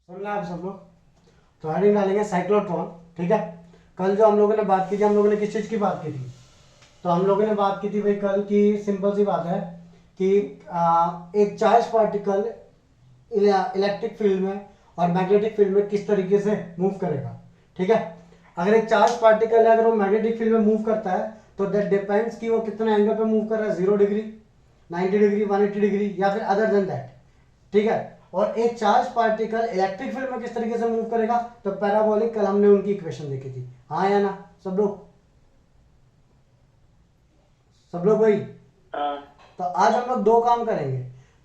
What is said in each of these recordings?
सुन रहे हैं आप सब लोग। तो हेडिंग डालेंगे साइक्लोट्रॉन। ठीक है। कल जो हम लोगों ने बात की थी, हम लोगों ने किस चीज़ की बात की थी? तो हम लोगों ने बात की थी भाई कल की, सिंपल सी बात है कि एक चार्ज पार्टिकल इलेक्ट्रिक फील्ड में और मैग्नेटिक फील्ड में किस तरीके से मूव करेगा। ठीक है। अगर एक चार्ज पार्टिकल है, अगर वो मैग्नेटिक फील्ड में मूव करता है तो दैट डिपेंड्स कि वो कितने एंगल पे मूव कर रहा है, 0 डिग्री, 90 डिग्री, 180 डिग्री या फिर अदर देन दैट। ठीक है। और एक चार्ज पार्टिकल इलेक्ट्रिक फील्ड में किस तरीके से मूव करेगा, तो पैराबोलिक, कल हमने उनकी इक्वेशन देखी थी। हाँ या ना सब लोग? सब लोग भाई? तो आज हम लोग दो काम करेंगे।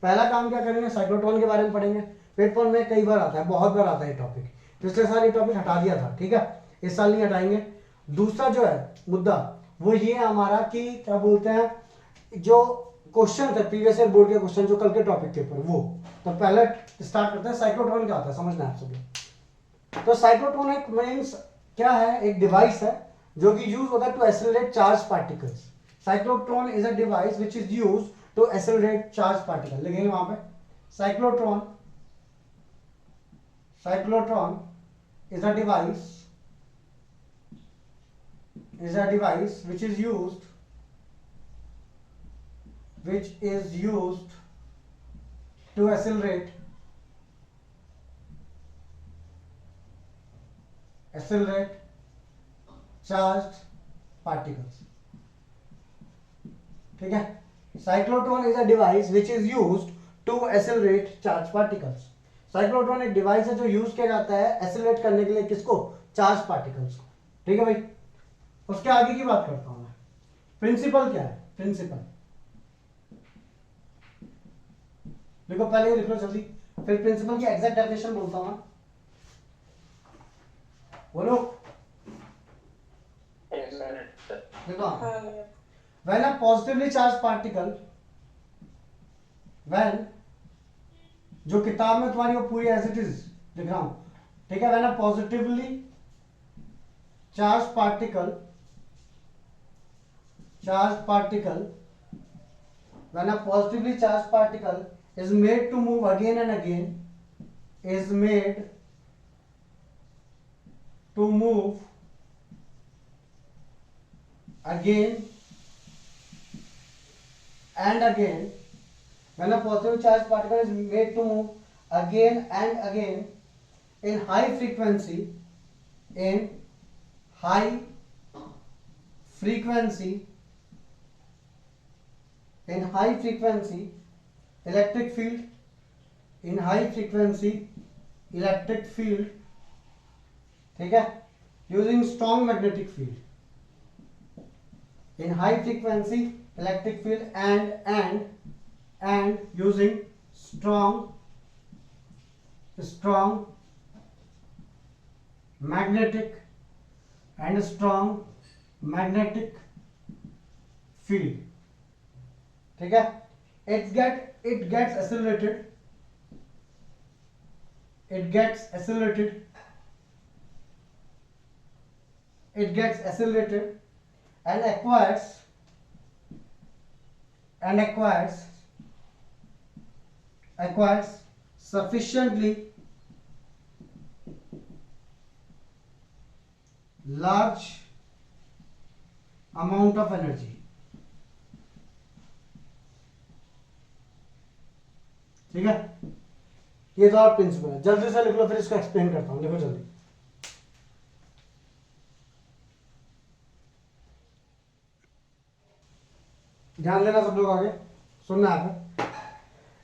पहला काम क्या करेंगे, साइक्लोट्रॉन के बारे में पढ़ेंगे। पेपर में कई बार आता है, बहुत बार आता है टॉपिक। पिछले साल ये टॉपिक हटा दिया था, ठीक है, इस साल नहीं हटाएंगे। दूसरा जो है मुद्दा वो ये है हमारा कि क्या बोलते हैं, जो क्वेश्चन थे प्रीवियस ईयर बोर्ड के क्वेश्चन जो कल के टॉपिक के ऊपर, वो तो पहले स्टार्ट करते हैं। साइक्लोट्रॉन क्या होता है समझना है आप सब लोग। तो साइक्लोट्रॉन एक मीन्स क्या है, एक डिवाइस है जो कि यूज होता है to accelerate charge particles. cyclotron is a device which is used to accelerate charged particle। लिखेंगे वहां पे cyclotron is a device which is used to accelerate charged particles। ठीक है। Cyclotron is a device which is used to accelerate charge particles. Cyclotron एक device है जो use किया जाता है एक्सेलरेट करने के लिए, किसको? चार्ज पार्टिकल्स को। ठीक है भाई। उसके आगे की बात करता हूं मैं। प्रिंसिपल क्या है? प्रिंसिपल देखो, पहले लिख लो जल्दी, फिर प्रिंसिपल की एग्जैक्ट डेफिनेशन बोलता हूं मैं। बोलो। देखो, when a positively charged particle, when, जो किताब में तुम्हारी वो पूरी एज इट इज लिख रहा हूं, ठीक है, when a positively charged particle when a positively charged particle is made to move again and again, is made to move again and again, when a positive charged particle is made to move again and again in high frequency electric field, ठीक है, using strong magnetic field, in high frequency electric field and using strong magnetic field। ठीक है। it gets accelerated and acquires sufficiently large amount of energy। ठीक है। ये तो आप principal है, जल्दी से लिख लो, फिर इसको एक्सप्लेन करता हूं। लिखो जल्दी। ध्यान देना सब लोग, आगे सुनना है।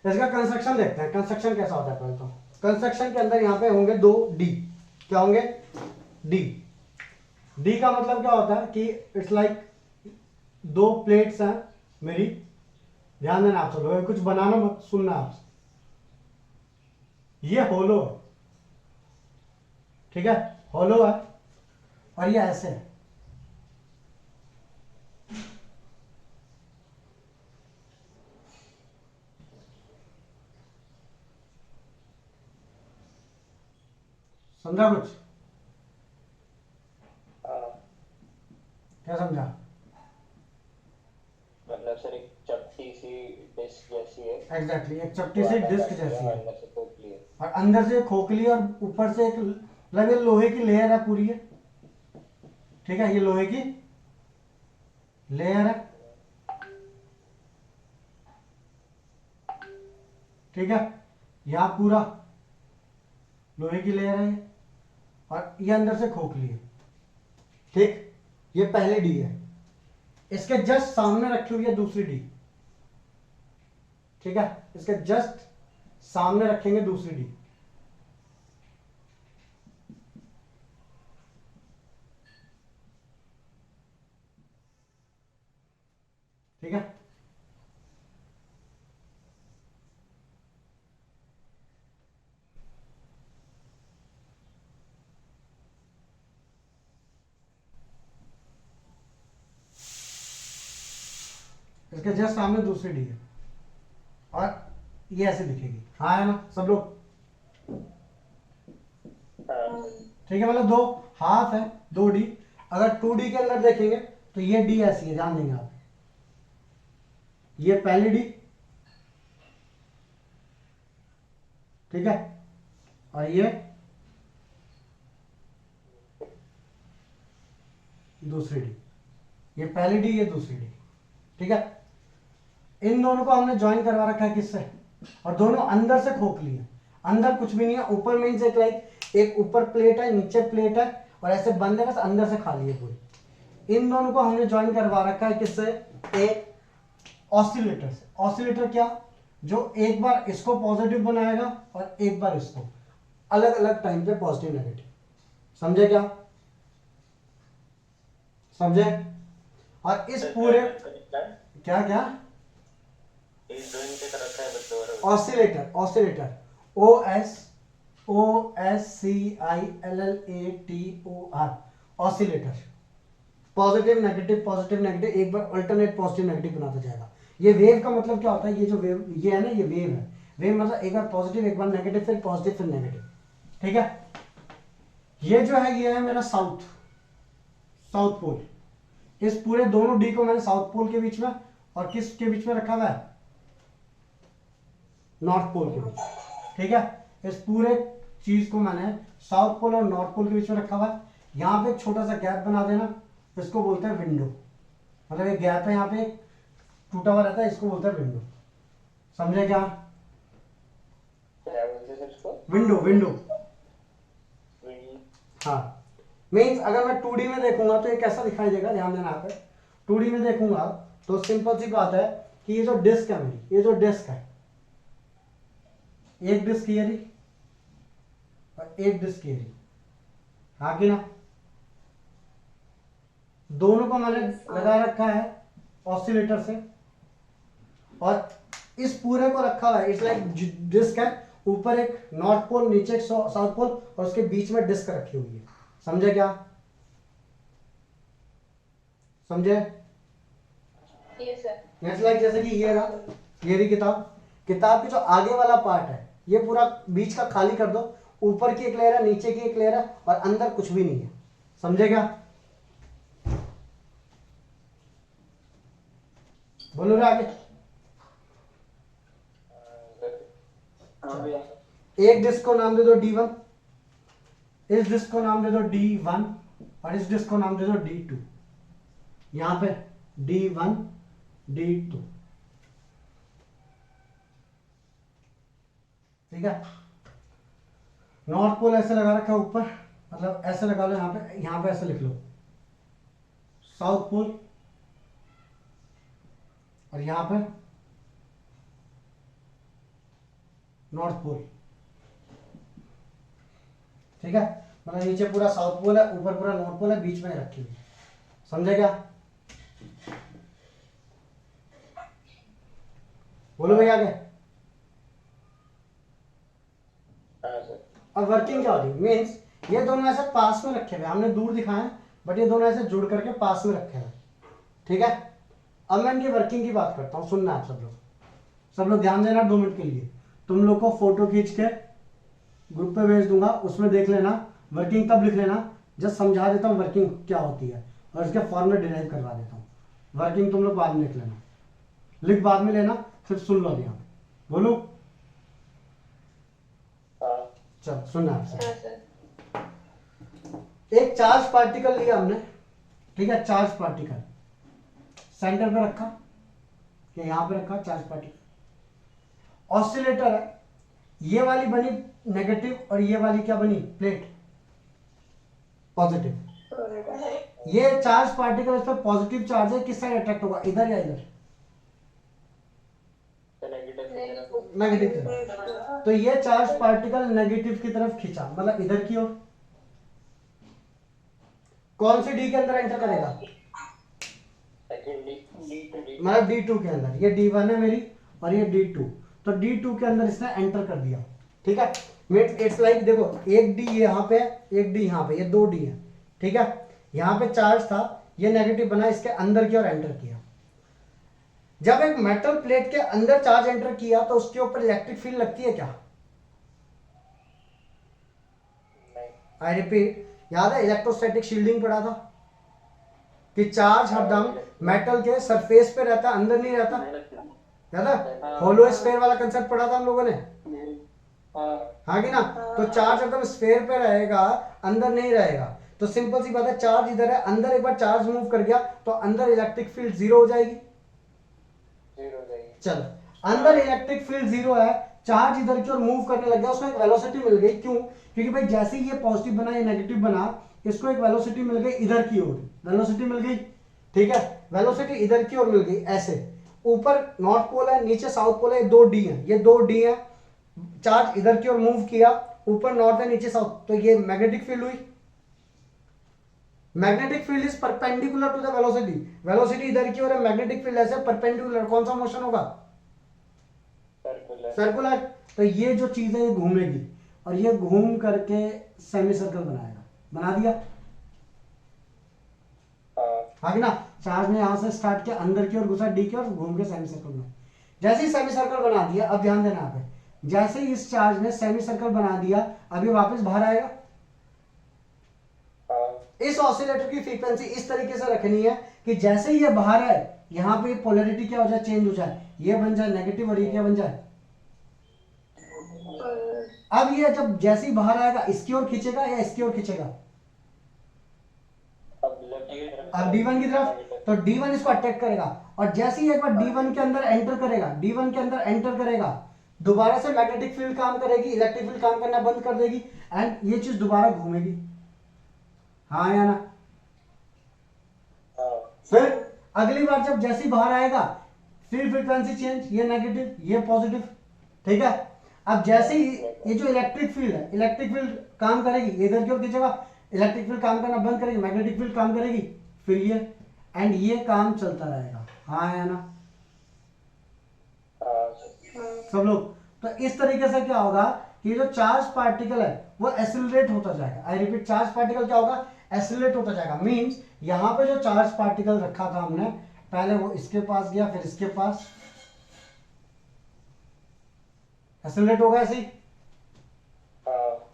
इसका कंस्ट्रक्शन देखते हैं, कंस्ट्रक्शन कैसा होता है पहले तो। कंस्ट्रक्शन के अंदर यहाँ पे होंगे दो डी। क्या होंगे? डी। डी का मतलब क्या होता है कि इट्स लाइक दो प्लेट्स हैं मेरी। ध्यान देना आप सब लोग, कुछ बनाना मत, सुनना आप। ये होलो है, ठीक है, होलो है, और ये ऐसे है। समझा कुछ? क्या समझा? मतलब सर एक चपटी सी डिस्क जैसी है। एग्जैक्टली, एक चपटी सी डिस्क जैसी है। और अंदर से खोखली और ऊपर से एक मतलब लोहे की लेयर है पूरी है, ठीक है, ये लोहे की लेयर है, ठीक है, यहां पूरा लोहे की लेयर है और ये अंदर से खोखली है, ठीक। ये पहले डी है, इसके जस्ट सामने रखी हुई है दूसरी डी, ठीक है, इसके जस्ट सामने रखेंगे दूसरी डी, ठीक है। इसके जस्ट सामने दूसरी डी है और ये ऐसे दिखेगी, हाँ है ना सब लोग, ठीक है, मतलब दो हाफ है, दो डी। अगर टू डी के अंदर देखेंगे तो ये डी ऐसी है, ध्यान देंगे आप, ये पहली डी, ठीक है, और ये दूसरी डी, ये पहली डी, ये दूसरी डी, ठीक है। इन दोनों को हमने ज्वाइन करवा रखा है किससे, और दोनों अंदर से खोखली है, अंदर कुछ भी नहीं है, ऊपर मीन्स एक लाइक एक ऊपर प्लेट है, नीचे प्लेट है और ऐसे बंद है, बस अंदर से खाली है पूरी। इन दोनों को हमने ज्वाइन करवा रखा है किससे, एक ऑसिलेटर से। ऑसिलेटर क्या, जो एक बार इसको पॉजिटिव बनाएगा और एक बार इसको, अलग अलग टाइम पे पॉजिटिव नेगेटिव, समझे क्या, समझे। और इस पूरे क्या क्या oscillator, oscillator OSCILLATOR, oscillator, positive negative positive negative, एक बार अल्टरनेट पॉजिटिव नेगेटिव बनाता जाएगा। ये वेव का मतलब क्या होता है, ये जो वेव ये है ना, ये वेव है, वेव मतलब एक बार पॉजिटिव एक बार नेगेटिव फिर पॉजिटिव फिर नेगेटिव, ठीक है। ये जो है ये है मेरा साउथ, साउथ पोल। इस पूरे दोनों डी को मैंने साउथ पोल के बीच में और किस के बीच में रखा हुआ है, नॉर्थ पोल के बीच, ठीक है। इस पूरे चीज को मैंने साउथ पोल और नॉर्थ पोल के बीच में रखा हुआ है। यहां पे एक छोटा सा गैप बना देना, इसको बोलते हैं विंडो, मतलब एक गैप है यहाँ पे टूटा हुआ रहता है, इसको बोलते हैं विंडो, समझे क्या, विंडो, विंडो, हाँ। मीन्स अगर मैं 2D में देखूंगा तो ये कैसा दिखाई देगा, ध्यान देना यहाँ पे, 2D में देखूंगा तो सिंपल सी बात है कि ये जो डिस्क है मेरी, ये जो डिस्क है, एक डिस्क ये रही और एक डिस्क ये रही, हाँ कि ना, दोनों को मैंने लगा रखा है ऑसिलेटर से और इस पूरे को रखा हुआ है, इट्स लाइक डिस्क है, ऊपर एक नॉर्थ पोल नीचे एक साउथ पोल और उसके बीच में डिस्क रखी हुई है, समझे क्या, समझे। Yes sir. इट्स लाइक जैसे कि ये रहा, ये रही किताब, किताब की जो आगे वाला पार्ट है ये पूरा बीच का खाली कर दो, ऊपर की एक लेयर है नीचे की एक लेयर है और अंदर कुछ भी नहीं है, समझे क्या, बोलो आगे। एक डिस्क को नाम दे दो D1, इस डिस्क को नाम दे दो D1 और इस डिस्क को नाम दे दो D2, यहां पे D1 D2, ठीक है। नॉर्थ पोल ऐसे लगा रखा है ऊपर, मतलब ऐसे लगा लो, यहां पे ऐसे लिख लो साउथ पोल और यहां पे नॉर्थ पोल, ठीक है। मतलब नीचे पूरा साउथ पोल है, ऊपर पूरा नॉर्थ पोल है, बीच में रखी हुई, समझे क्या, बोलो भैया आगे। और वर्किंग क्या होती है, मीन्स ये दोनों ऐसे पास में रखे हुए, हमने दूर दिखाए हैं बट ये दोनों ऐसे जुड़ करके पास में रखे हुए, ठीक है। अब मैं इनकी वर्किंग की बात करता हूँ, सुनना आप सब लोग ध्यान देना 2 मिनट के लिए, तुम लोग को फोटो खींच के ग्रुप पे भेज दूंगा, उसमें देख लेना, वर्किंग तब लिख लेना जब समझा देता हूँ वर्किंग क्या होती है और इसके फॉर्मूला डिराइव करवा देता हूँ, वर्किंग तुम लोग बाद में लिख लेना, लिख बाद में लेना, फिर सुन लो यहाँ, बोलो। चलो सुनना आपसे। हाँ सर। एक चार्ज पार्टिकल लिया हमने, ठीक है, चार्ज पार्टिकल सेंटर पे रखा, ये यहां पे रखा चार्ज पार्टिकल। ऑसिलेटर है, ये वाली बनी नेगेटिव और ये वाली क्या बनी, प्लेट पॉजिटिव। ये चार्ज पार्टिकल, इस पर पॉजिटिव चार्ज है, किस साइड अट्रैक्ट होगा, इधर या इधर, नेगेटिव की तरफ। तो ये चार्ज पार्टिकल नेगेटिव की तरफ खींचा, मतलब इधर की ओर। कौन सी डी के अंदर एंटर करेगा, मतलब D2 के अंदर। ये D1 है मेरी और ये D2, तो D2 के अंदर इसने एंटर कर दिया, ठीक है। मीट इट्स लाइक, देखो एक D यहाँ पे, एक D यहाँ पे, ये 2 D है, ठीक है। यहाँ पे चार्ज था, ये नेगेटिव बना, इसके अंदर की ओर एंटर किया। जब एक मेटल प्लेट के अंदर चार्ज एंटर किया तो उसके ऊपर इलेक्ट्रिक फील्ड लगती है क्या, आई रिपीट, याद है इलेक्ट्रोस्टैटिक शील्डिंग पढ़ा था कि चार्ज हरदम मेटल के सरफेस पे रहता, अंदर नहीं रहता, याद है, होलो स्फीयर वाला कंसेप्ट पढ़ा था हम लोगों ने, हाँ कि ना। तो चार्ज एकदम स्फीयर पे रहेगा, अंदर नहीं रहेगा। तो सिंपल सी बात है, चार्ज इधर है, अंदर एक बार चार्ज मूव कर गया तो अंदर इलेक्ट्रिक फील्ड जीरो हो जाएगी। चलो, अंदर इलेक्ट्रिक फील्ड जीरो है, चार्ज इधर की ओर मूव करने लग गया, उसको एक वेलोसिटी मिल गई। क्यों, क्योंकि भाई जैसे ही ये पॉजिटिव बना, ये नेगेटिव बना, इसको एक वेलोसिटी मिल गई इधर की ओर, वेलोसिटी मिल गई, ठीक है। वेलोसिटी इधर की ओर मिल गई, ऐसे ऊपर नॉर्थ पोल है, नीचे साउथ पोल है, ये 2D है, ये 2D है। चार्ज इधर की ओर मूव किया, ऊपर नॉर्थ है, नीचे साउथ, तो ये मैग्नेटिक फील्ड हुई। Magnetic field is perpendicular to the velocity, velocity इधर की ओर है, मैग्नेटिक फील्ड ऐसे परपेंडिकुलर, कौन सा मोशन होगा, सर्कुलर। तो ये जो चीज है ये घूमेगी और ये घूम करके सेमी सर्कल बनाएगा, बना दिया, हाँ कि ना। चार्ज ने यहां से स्टार्ट किया, अंदर की ओर घुसा डी की ओर, घूम के सेमी सर्कल बना। जैसे ही सेमी सर्कल बना दिया, अब ध्यान देना यहाँ पे, जैसे ही इस चार्ज ने सेमी सर्कल बना दिया, अभी वापस बाहर आएगा। इस ऑसिलेटर की फ्रीक्वेंसी इस तरीके से रखनी है कि जैसे ही ये बाहर आए, यहाँ पे पोलैरिटी क्या हो जाए, चेंज हो जाए, ये बन जाए नेगेटिव और ये क्या बन जाए। अब ये जब जैसे ही बाहर आएगा, इसकी ओर खींचेगा या इसकी ओर खींचेगा, अब D1 की तरफ, तो D1 इसको अटैक करेगा। और जैसे ही एक बार D1 के अंदर एंटर करेगा, D1 के अंदर एंटर करेगा, दोबारा से मैग्नेटिक फील्ड काम करेगी, इलेक्ट्रिक फील्ड काम करना बंद कर देगी, एंड ये चीज दोबारा घूमेगी, हाँ या ना। फिर अगली बार जब जैसे ही बाहर आएगा, फिर फ्रीक्वेंसी चेंज, ये नेगेटिव ये पॉजिटिव, ठीक है। अब जैसे ही ये जो इलेक्ट्रिक फील्ड है, इलेक्ट्रिक फील्ड काम करेगी, इधर की ओर खींचेगा, इलेक्ट्रिक फील्ड काम करना बंद करेगी, मैग्नेटिक फील्ड काम करेगी, फिर ये, एंड ये काम चलता रहेगा, हाँ या ना सब लोग। तो इस तरीके से क्या होगा कि जो चार्ज पार्टिकल है वो एसिलरेट होता जाएगा, आई रिपीट, चार्ज पार्टिकल क्या होगा, एसिलरेट होता जाएगा। मींस यहां पे जो चार्ज पार्टिकल रखा था हमने, पहले वो इसके पास गया, फिर इसके पास, एसिलरेट होगा ऐसे ही।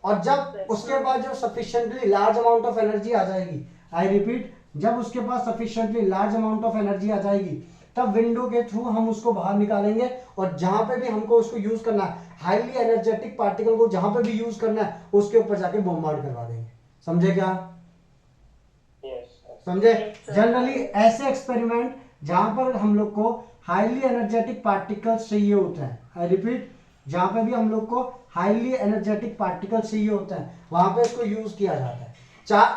और जब उसके बाद जो sufficiently large amount of energy आ जाएगी, आई रिपीट, जब उसके पास sufficiently large amount of energy आ जाएगी, तब विंडो के थ्रू हम उसको बाहर निकालेंगे, और जहां पे भी हमको उसको यूज करना है, हाईली एनर्जेटिक पार्टिकल को जहां पे भी यूज करना है, उसके ऊपर जाके बॉम्बार्ड करवा देंगे। समझे क्या, समझे। जनरली ऐसे एक्सपेरिमेंट जहां पर हम लोग को हाईली एनर्जेटिक पार्टिकल्स चाहिए होते हैं, आई रिपीट, जहां पे भी हम लोग को हाईली एनर्जेटिक पार्टिकल्स चाहिए होते हैं, वहां पे इसको यूज किया जाता है।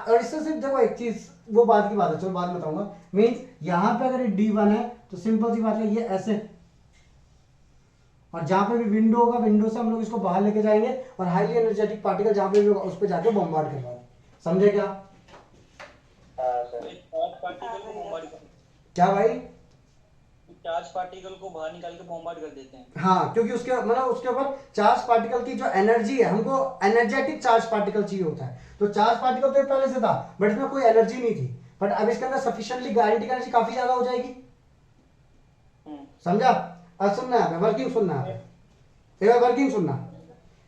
और इससे सिर्फ देखो एक चीज, वो बाद की बात है, चलो बाद में बताऊंगा। मींस यहां पे अगर D1 है तो सिंपल सी बात है, ये ऐसे, और जहां पे भी विंडो होगा, विंडो से हम लोग इसको बाहर लेके जाएंगे, और हाईली एनर्जेटिक पार्टिकल जहां पे भी होगा उस पर जाके बॉम्बार्ड करवा देंगे। समझे क्या, क्या भाई, चार्ज पार्टिकल को बाहर निकाल के बॉम्बार्ड कर देते हैं। हाँ, क्योंकि उसके मतलब उसके ऊपर चार्ज पार्टिकल की जो एनर्जी है, हमको एनर्जेटिक चार्ज पार्टिकल चाहिए होता है। तो चार्ज पार्टिकल तो पहले से था, बट इसमें कोई एनर्जी नहीं थी, बट अब इसके अंदर सफिशिएंटली गायरेंटी एनर्जी काफी ज्यादा हो जाएगी। समझा, अब सुनना है, वर्किंग सुनना है, वर्किंग सुनना।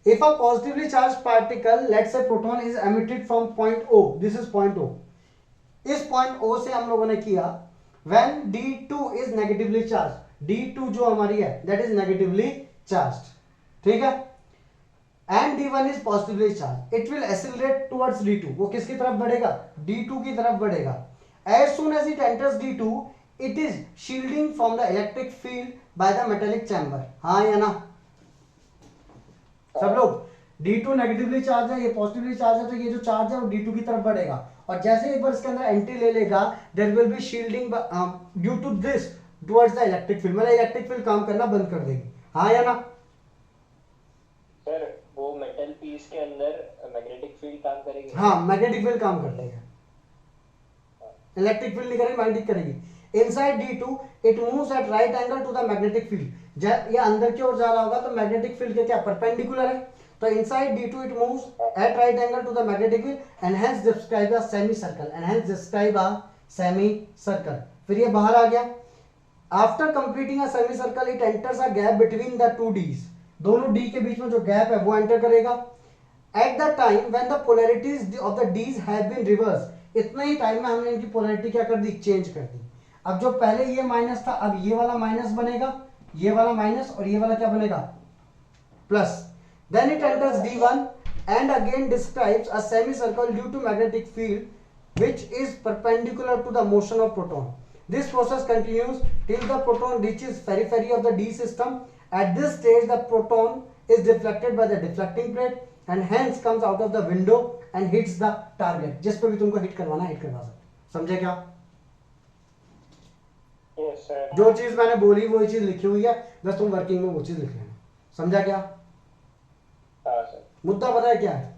If a positively charged particle, let's say proton, is emitted from point O, this is point O. इस point O से हम लोगों ने किया, when D2 is negatively charged, D2 जो हमारी है that is negatively charged, ठीक है। And D1 is positively charge, it will accelerate towards D2, वो किसकी तरफ बढ़ेगा, D2 की तरफ बढ़ेगा. As soon as it enters D2 it is shielding from the electric field by the metallic chamber. हाँ या ना सब लोग. D2 नेगेटिवली चार्ज है, ये पॉजिटिवली चार्ज है, तो ये जो चार्ज है वो D2 की तरफ बढ़ेगा. और जैसे एक बार इसके अंदर एंट्री ले लेगा there will be shielding due to this towards the electric field, मतलब इलेक्ट्रिक फील्ड काम करना बंद कर देगी. हाँ या ना सर वो मेटल पीस के अंदर मैग्नेटिक फील्ड काम करेगी. हाँ मैग्नेटिक फील्ड काम कर देगा, इलेक्ट्रिक फील्ड नहीं करेगी, मैग्नेटिक करेगी. Inside D2 it moves at right angle to the magnetic field. ये अंदर की ओर जा रहा होगा तो मैग्नेटिक फील्ड के क्या परपेंडिकुलर है, तो inside D2 it moves at right angle to the magnetic field and hence describe a semi circle, and hence describe a semi circle. फिर ये बाहर आ गया. After completing a semi circle it enters a gap between the two Ds, दोनों D के बीच में जो gap है वो एंटर करेगा. At the time when the polarities of the Ds have been reverse, इतना ही टाइम में हमने इनकी पोलैरिटी क्या कर दी, चेंज कर दी. अब जो पहले ये माइनस था अब ये वाला माइनस बनेगा, ये वाला माइनस और ये वाला क्या बनेगा, plus. Then it enters D1 and again describes a semicircle due to magnetic field which is perpendicular to the motion of proton. This process continues till the proton reaches periphery of the D system. At this stage the proton is deflected by the deflecting plate and hence comes out of the window and hits the target. जिस पे भी तुमको hit करवाना hit करवा सकते. समझे क्या? Yes sir. जो चीज मैंने बोली वही चीज लिखी हुई है, बस तुम वर्किंग में वो चीज लिख लेना. समझा क्या? हाँ सर. मुद्दा पता है क्या है?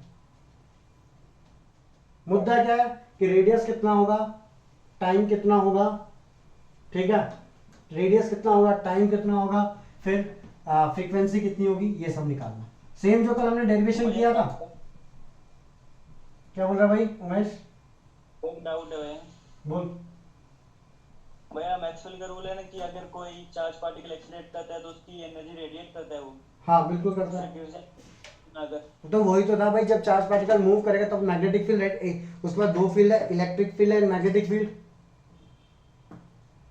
मुद्दा क्या है कि रेडियस कितना होगा, टाइम कितना होगा, ठीक है, रेडियस कितना होगा, टाइम कितना होगा, फिर फ्रीक्वेंसी कितनी होगी, ये सब निकालना. सेम जो कल हमने डेरिवेशन किया था. क्या बोल रहा भाई उमेश? एक डाउट है भैया. बोल. भैया मैक्सवेल का रूल है ना कि अगर कोई चार्ज पार्टिकल एक्सीलरेट करता है तो उसकी एनर्जी रेडिएट करता है वो. हाँ बिल्कुल करता है. अगर तो वही तो था भाई, जब चार्ज पार्टिकल मूव करेगा तब मैग्नेटिक फील्ड, उसके बाद दो फील्ड है, electric field and magnetic field.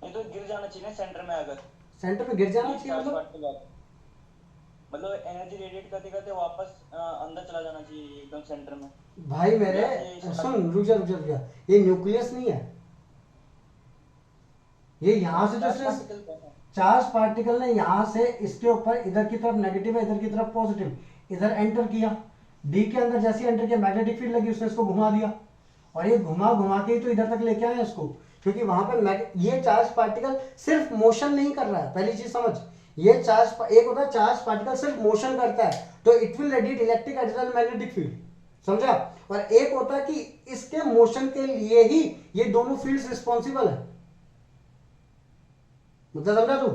ये तो गिर जाना चाहिए ना सेंटर में, अगर सेंटर में गिर जाना चाहिए चार्ज मतलब. पार्टिकल मतलब एनर्जी रेडिएट करते करते वापस अंदर चला जाना चाहिए एकदम सेंटर में. भाई मेरे सुन, रुक जा, ये न्यूक्लियस नहीं है, ये यहां से जो चार्ज पार्टिकल ने यहां से इसके ऊपर इधर की तरफ नेगेटिव है, इधर की तरफ पॉजिटिव, इधर एंटर किया, डी के अंदर जैसे एंटर किया मैग्नेटिक फील्ड लगी, उसने इसको घुमा दिया और ये घुमा घुमा के ही तो इधर तक लेके आए इसको, क्योंकि वहां पर ये चार्ज पार्टिकल सिर्फ मोशन नहीं कर रहा है. पहली चीज समझ, ये चार्ज एक होता है चार्ज पार्टिकल सिर्फ मोशन करता है तो it will radiate electric as well magnetic field. समझा? और एक होता है कि इसके मोशन के लिए ही ये दोनों फील्ड्स रिस्पॉन्सिबल है. मतलब समझा तू?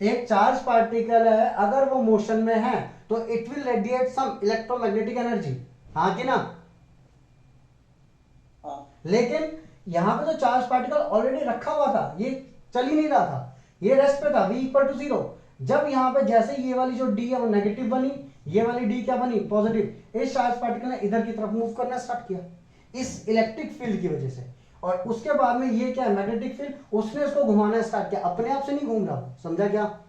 एक चार्ज पार्टिकल है, अगर वो मोशन में है तो it will radiate some electromagnetic energy. हाँ कि ना? हाँ. लेकिन यहां पे तो चार्ज पार्टिकल ऑलरेडी रखा हुआ था, ये चल ही नहीं रहा था, ये रेस्ट पे था, V=0. जब यहां पे जैसे ये वाली जो D है वो नेगेटिव बनी, ये वाली D क्या बनी, पॉजिटिव, इस चार्ज पार्टिकल ने इधर की तरफ मूव करना स्टार्ट किया इस इलेक्ट्रिक फील्ड की वजह से. और उसके बाद में ये क्या है, मैग्नेटिक फील्ड, उसने इसको घुमाना स्टार्ट किया, अपने आप से नहीं घूम रहा. समझा क्या?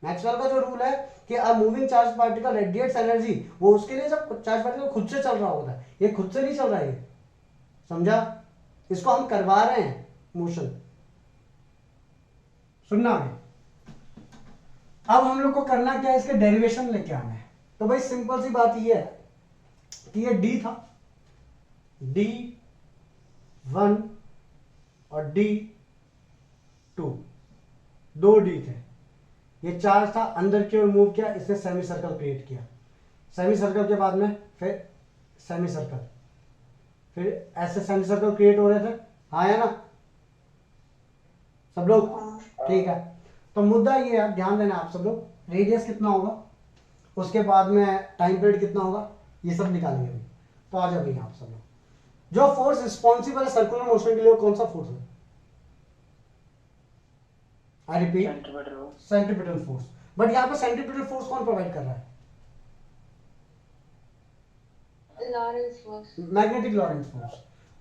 मैक्सवेल का जो रूल है कि a moving charge particle radiates energy, वो उसके लिए जब चार्ज पार्टिकल खुद से चल रहा होता है, ये खुद से नहीं चल रहा है ये. समझा? इसको हम करवा रहे हैं मोशन. सुनना है. अब हम लोग को करना क्या है, इसके डेरिवेशन लेके आना है. तो भाई सिंपल सी बात ये है कि ये D था, D1 और D2, दो D थे, ये चार्ज था, अंदर की ओर मूव किया, इसने सेमी सर्कल क्रिएट किया. सेमी सर्कल के बाद में फिर सेमी सर्कल, फिर ऐसे सेमी सर्कल क्रिएट हो रहे थे. हाँ है ना सब लोग? ठीक है. तो मुद्दा ये है, ध्यान देना आप सब लोग, रेडियस कितना होगा, उसके बाद में टाइम पीरियड कितना होगा, ये सब निकालेंगे अभी. तो आ जाओ भैया आप सब लोग. जो फोर्स रिस्पॉन्सिबल है सर्कुलर मोशन के लिए, कौन सा फोर्स है? I repeat, centripetal force. But यहाँ पे सेंट्रीपिटल फोर्स कौन प्रोवाइड कर रहा है? Lorentz force. Magnetic Lorentz force.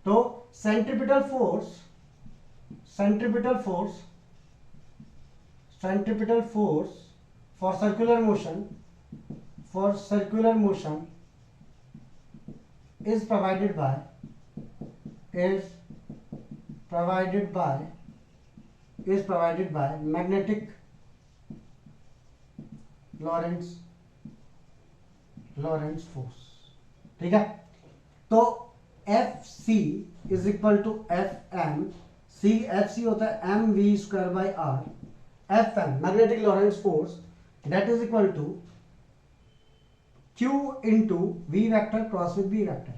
तो centripetal force for circular motion is provided by magnetic Lorentz force। ठीक है, तो F C is equal to F M C, F C होता है M V square by R, F M magnetic Lorentz force that is equal to Q into V vector cross with B vector.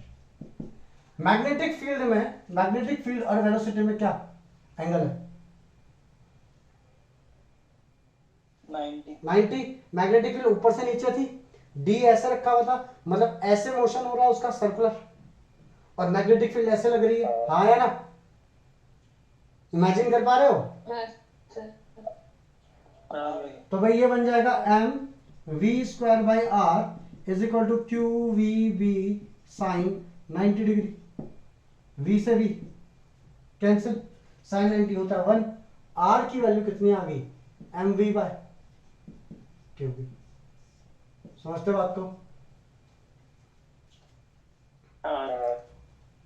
Magnetic field और velocity में क्या angle है? 90। Magnetic field ऊपर से नीचे थी, डी ऐसे रखा हुआ था, मतलब ऐसे मोशन हो रहा है उसका सर्कुलर, और मैग्नेटिक फील्ड ऐसे लग रही है, हाँ या ना? इमेजिन कर पा रहे हो? हाँ सर। तो भाई ये बन जाएगा M V square by R is equal to Q V B sine 90 degree, V से वी कैंसिल, साइन 90 होता है 1, आर की वैल्यू कितनी आ गई? M V by Q B. समझते बात को?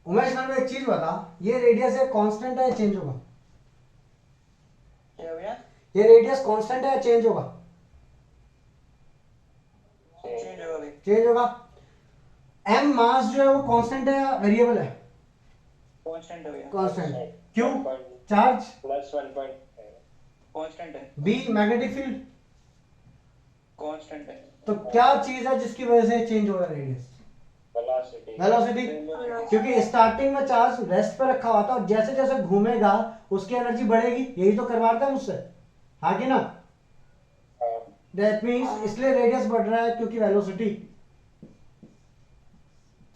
उमेश नाम एक चीज बता, ये रेडियस है कांस्टेंट है या चेंज होगा? क्या भैया? ये रेडियस कांस्टेंट है या चेंज होगा? चेंज होगा भाई। चेंज होगा। एम मास जो है वो कांस्टेंट है या वेरिएबल है? कांस्टेंट है भैया। Constant. Q charge plus 1.5 constant है। बी मैग्नेटिक फील्ड कांस्टेंट है। तो क्या चीज है जिसकी वजह से चेंज हो रहा है रेडियस? वेलोसिटी। क्योंकि स्टार्टिंग में चार्ज रेस्ट पे रखा हुआ था और जैसे जैसे घूमेगा उसकी एनर्जी बढ़ेगी, यही तो करवाता है मुझसे, हाँ कि ना? दैट मींस इसलिए रेडियस बढ़ रहा है क्योंकि वेलोसिटी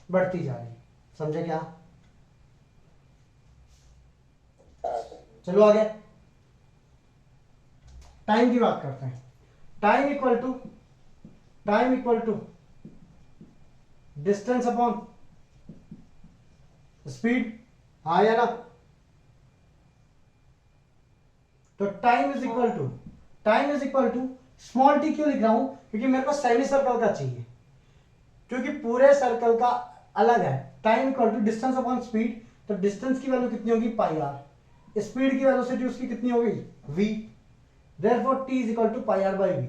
बढ़ती जा रही है। समझे क्या? चलो आगे टाइम की बात करते हैं। Time equal to distance upon speed, हाँ या ना? तो time is equal to small T क्यों लिख रहा हूं? क्योंकि मेरे को सेमी सर्कल का चाहिए, क्योंकि पूरे सर्कल का अलग है। Time equal to distance upon speed, तो डिस्टेंस की वैल्यू कितनी होगी? पाई आर, स्पीड की वेलोसिटी उसकी कितनी होगी? v, therefore t is equal to pi R by V.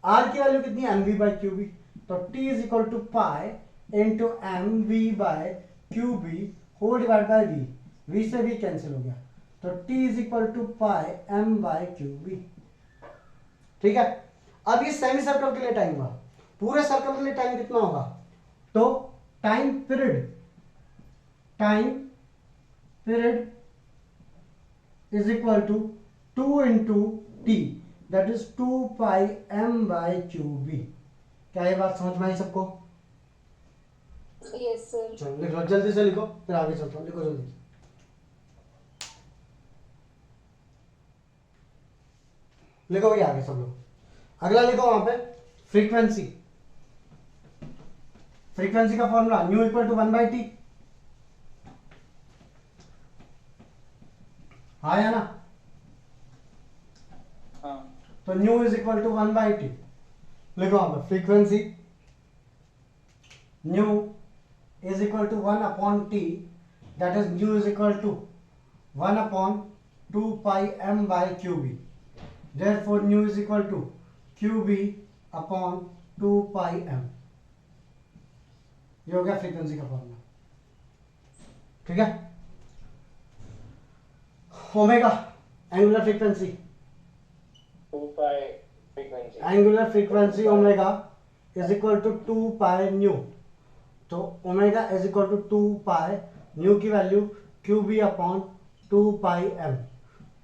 r की वैल्यू कितनी? mv बाई क्यूबी, तो t is equal to pi into mv by Q B whole divide by v, v से v cancel हो गया, तो t is equal to pi m by QB. ठीक है, अब ये सेमी सर्कल के लिए टाइम हुआ, पूरे सर्कल के लिए टाइम कितना होगा? तो time period is equal to 2 into t, that is 2 pi m by qb। क्या ये बात समझ में आई सबको? Yes sir. चलो लिख लो, जल्दी से लिखो, फिर आगे चलता हूँ। लिखो जल्दी, लिखो भैया आगे सब लोग। अगला लिखो वहां पे फ्रीक्वेंसी का formula nu equal to 1 by T, हाँ या ना? हाँ। तो nu is equal to 1 by T. लिखो वहां पर frequency nu is equal to 1 upon T, that is nu is equal to 1 upon 2 pi m by Q B, therefore nu is equal to Q B upon 2 pi m। ये हो गया frequency का formula. ठीक है, omega angular frequency, 2 pi frequency angular frequency omega is equal to 2 pi nu, तो omega is equal to 2 pi nu की value q B upon 2 pi m,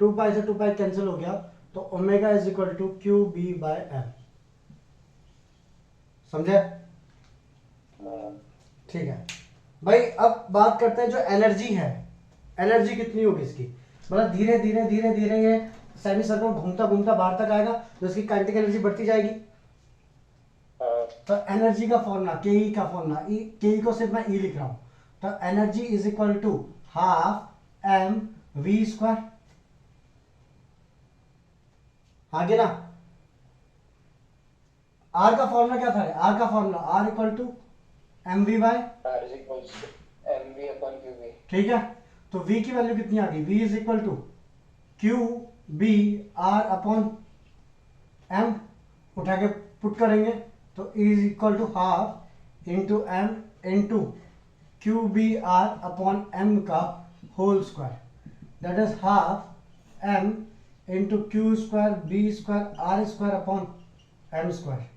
2 pi से 2 pi cancel हो गया, तो omega is equal to Q B by m. समझे? ठीक है भाई, अब बात करते हैं जो एनर्जी है, एनर्जी कितनी होगी इसकी? मतलब धीरे धीरे ये सेमी सर्कल घूमता घूमता बाहर तक आएगा, तो इसकी काइनेटिक एनर्जी बढ़ती जाएगी। तो एनर्जी का फॉर्मूला के का फॉर्मूला, के को सिर्फ मैं ई लिख रहा हूं, तो energy is equal to half M V square, आगे ना? आर का फॉर्मूला क्या था? आर का formula R equal to M V by, R is equals to mv upon qv। ठीक है। तो v की वैल्यू कितनी आ गई? v is equal to Q B r upon m, उठा के पुट करेंगे तो is equal to half into m into q B r upon m का whole square, that is half m into q square B square r square upon m square.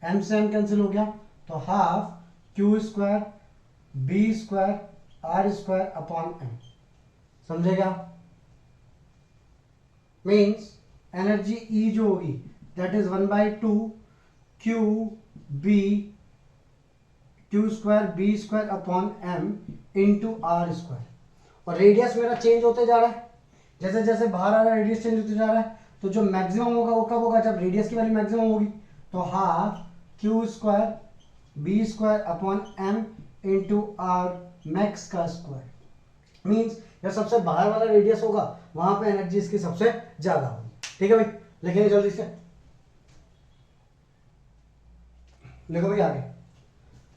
M से m cancel हो गया तो half Q square B square r square upon m. समझेगा? Means energy E जो होगी that is 1/2 Q B Q square B square upon M into R square. और radius मेरा change होते जा रहा है, जैसे जैसे बाहर आ रहा है रेडियस चेंज होते जा रहा है। तो जो मैक्सिमम होगा वो कब होगा? जब रेडियस की वैल्यू मैक्सिमम होगी। तो half Q square B square upon M into R max का स्क्वायर। मीन्स जब सबसे बाहर वाला रेडियस होगा वहां पे एनर्जी इसकी सबसे ज्यादा होगी। ठीक है भाई, लिखेंगे जल्दी से, लिखो भाई आगे।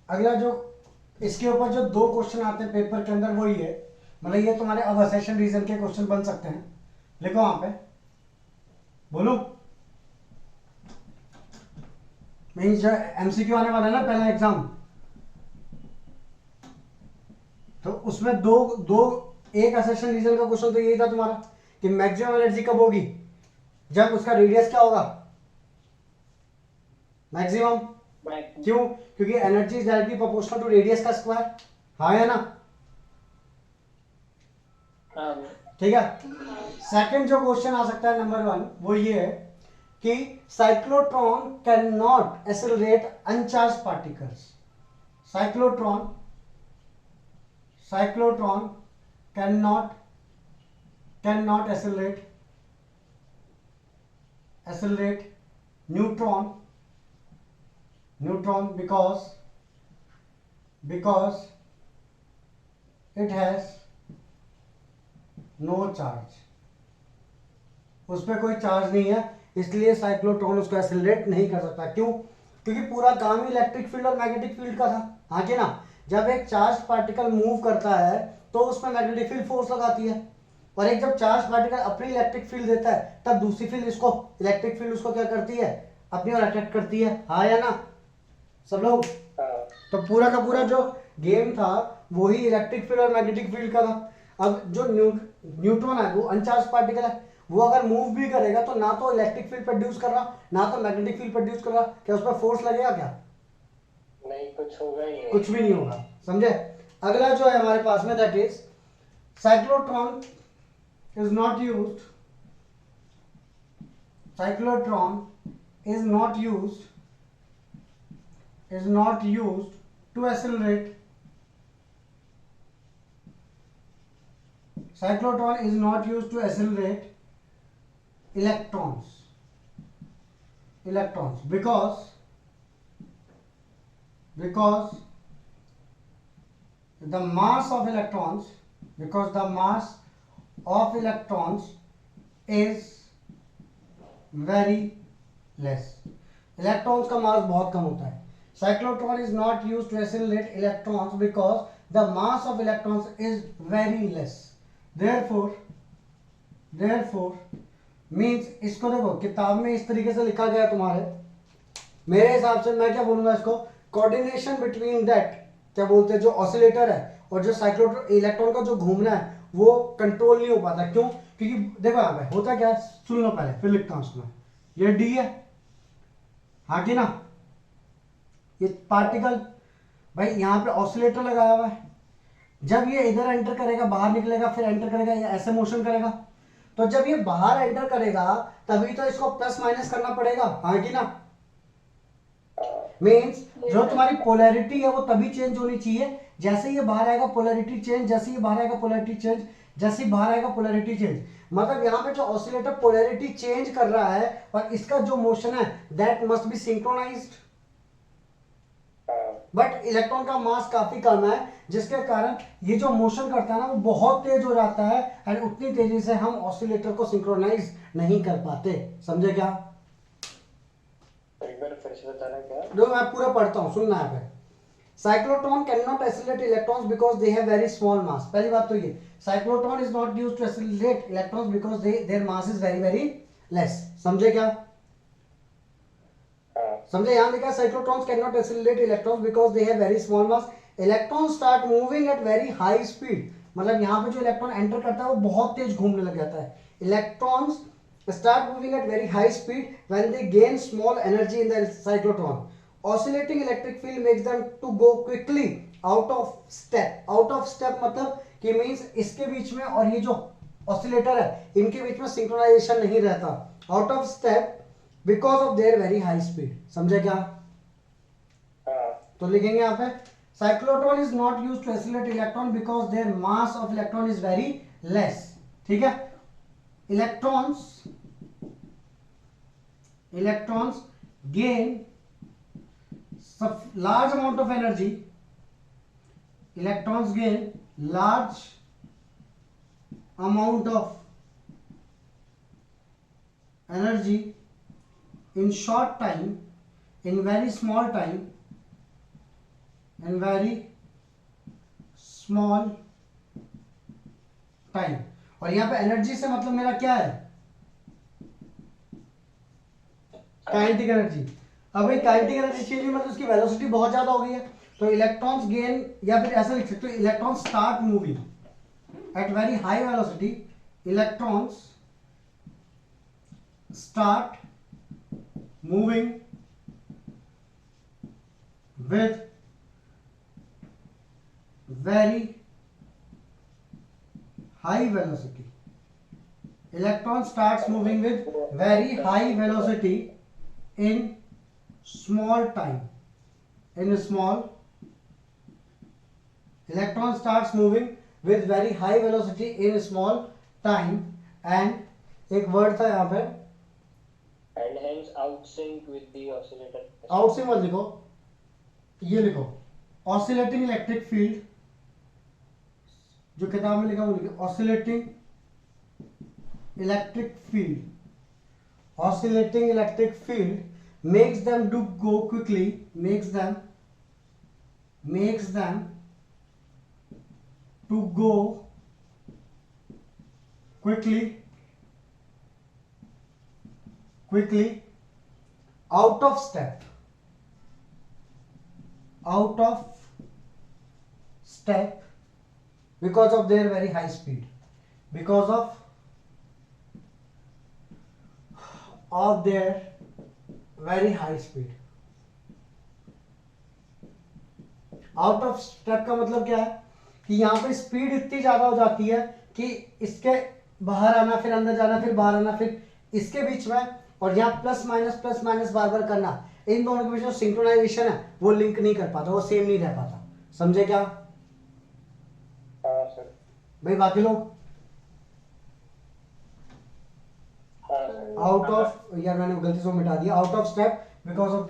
अगला जो इसके ऊपर जो 2 क्वेश्चन आते हैं पेपर के अंदर वो ये, मतलब ये तुम्हारे अब असेशन रीजन के क्वेश्चन बन सकते हैं। लिखो वहां पे, बोलो। मीन्स जो एमसीक्यू आने वाला है ना पहला एग्जाम, तो उसमें एक असेशन रीजन का क्वेश्चन तो यही था तुम्हारा कि मैक्सिमम एनर्जी कब होगी? जब उसका रेडियस क्या होगा? मैक्सिमम। क्यों? क्योंकि energy is directly proportional to radius का स्क्वायर। हाँ या ना? ठीक है। सेकंड जो क्वेश्चन आ सकता है नंबर 1 वो ये है कि cyclotron can not accelerate अनचार्ज particles. Cyclotron cannot accelerate neutron because it has no charge। उस पर कोई चार्ज नहीं है, इसलिए साइक्लोट्रॉन उसको एक्सेलरेट नहीं कर सकता। क्यों? क्योंकि पूरा काम ही इलेक्ट्रिक फील्ड और मैग्नेटिक फील्ड का था। हाँ कि ना? जब एक चार्ज पार्टिकल मूव करता है तो उसमें मैग्नेटिक फील्ड फोर्स लगाती है, और एक जब चार्ज पार्टिकल अपनी इलेक्ट्रिक फील्ड देता है तब दूसरी फील्ड इसको, इलेक्ट्रिक फील्ड उसको क्या करती है? अपनी ओर अट्रैक्ट करती है। हाँ या ना सब लोग? तो पूरा का पूरा जो गेम था वही इलेक्ट्रिक फील्ड और मैग्नेटिक फील्ड का था। अब जो न्यूट्रॉन है वो अनचार्ज पार्टिकल है, वो अगर मूव भी करेगा तो ना तो इलेक्ट्रिक फील्ड प्रोड्यूस कर रहा ना तो मैग्नेटिक फील्ड प्रोड्यूस कर रहा। क्या उस पर फोर्स लगेगा? क्या नहीं, कुछ होगा ही नहीं, कुछ भी नहीं होगा। समझे? अगला जो है हमारे पास में that is cyclotron is not used to accelerate electrons because the mass of electrons is very less। Electrons का मास बहुत कम होता है। Cyclotron is not used to accelerate electrons because the mass of electrons is very less. therefore means इसको देखो किताब में इस तरीके से लिखा गया तुम्हारे, मेरे हिसाब से मैं क्या बोलूंगा इसको, कोऑर्डिनेशन बिटवीन दैट, क्या बोलते हैं, जो ऑसिलेटर है और जो साइक्लोट्रॉन इलेक्ट्रॉन का जो घूमना है वो कंट्रोल नहीं हो पाता। क्यों? क्योंकि देखो यहाँ पे होता क्या है, सुन लो पहले फिर लिखता हूं उसमें। ये डी है, हाँ कि ना? ये पार्टिकल भाई यहाँ पे ऑसिलेटर लगाया हुआ है, जब ये इधर एंटर करेगा बाहर निकलेगा फिर एंटर करेगा, ये ऐसे मोशन करेगा। तो जब ये बाहर एंटर करेगा तभी तो इसको प्लस माइनस करना पड़ेगा। हाँ कि ना? मीन्स जो तुम्हारी पोलैरिटी है वो तभी चेंज होनी चाहिए जैसे ये बाहर आएगा पोलैरिटी चेंज, जैसे ये बाहर आएगा पोलैरिटी चेंज, जैसे बाहर आएगा पोलैरिटी चेंज। मतलब यहाँ पे जो ऑसिलेटर पोलैरिटी चेंज कर रहा है और इसका जो मोशन है that must be synchronized. But electron का मास काफी कम है जिसके कारण ये जो मोशन करता है ना वो बहुत तेज हो जाता है, एंड उतनी तेजी से हम ऑसिलेटर को सिंक्रोनाइज नहीं कर पाते। समझे क्या? एक बार फिर फिर से बताना क्या? जो मैं पूरा पढ़ता हूँ, सुनना है पे। Cyclotron can not accelerate electrons because they have very small mass. पहली बात तो ये, cyclotron is not used to accelerate electrons because their mass is very very less. समझे क्या? समझे? यहां लिखा है cyclotrons can not accelerate electrons because they have very small mass. Electron start moving at very high speed, मतलब यहाँ पे जो इलेक्ट्रॉन एंटर करता है वो बहुत तेज घूमने लग जाता है। Electrons start moving at very high speed when they gain small energy in the cyclotron. Oscillating electric field makes them to go quickly out of step. Out of step मतलब कि मीन्स इसके बीच में और ये जो ऑसिलेटर है इनके बीच में सिंक्रोनाइजेशन नहीं रहता। Out of step because of their very high speed. समझे क्या? तो लिखेंगे यहाँ पे cyclotron is not used to accelerate electron because their mass of electron is very less. ठीक है? electrons gain large amount of energy. Electrons gain large amount of energy in short time, in very small time, in very small time. और यहाँ पे energy से मतलब मेरा क्या है? Kinetic energy. अब भाई काइनेटिक एनर्जी चेंज मतलब उसकी वेलोसिटी बहुत ज्यादा हो गई है, तो इलेक्ट्रॉन्स गेन, या फिर ऐसा लिख सकते हो electron start moving at very high velocity. Electrons start moving with very high velocity. Electron starts moving with very high velocity in small time. In small, electron starts moving with very high velocity in small time. And एक word था यहाँ पे, and hence outsync with the oscillator. outsync मत लिखो, ये लिखो oscillating electric field। जो किताब में लिखा वो लिखे oscillating electric field. Oscillating electric field makes them to go quickly, makes them to go quickly out of step because of their very high speed, because of their very high speed. Out of step का मतलब क्या है कि यहाँ पे speed इतनी ज्यादा हो जाती है कि इसके बाहर आना, फिर अंदर जाना, फिर बाहर आना, फिर इसके बीच में, और यहाँ प्लस माइनस बार बार करना, इन दोनों के बीच में सिंक्रोनाइजेशन है वो लिंक नहीं कर पाता, वो सेम नहीं रह पाता। समझे क्या? भाई बाकी लोग आउट ऑफ, यार मैंने गलती से मिटा दिया, out of step because of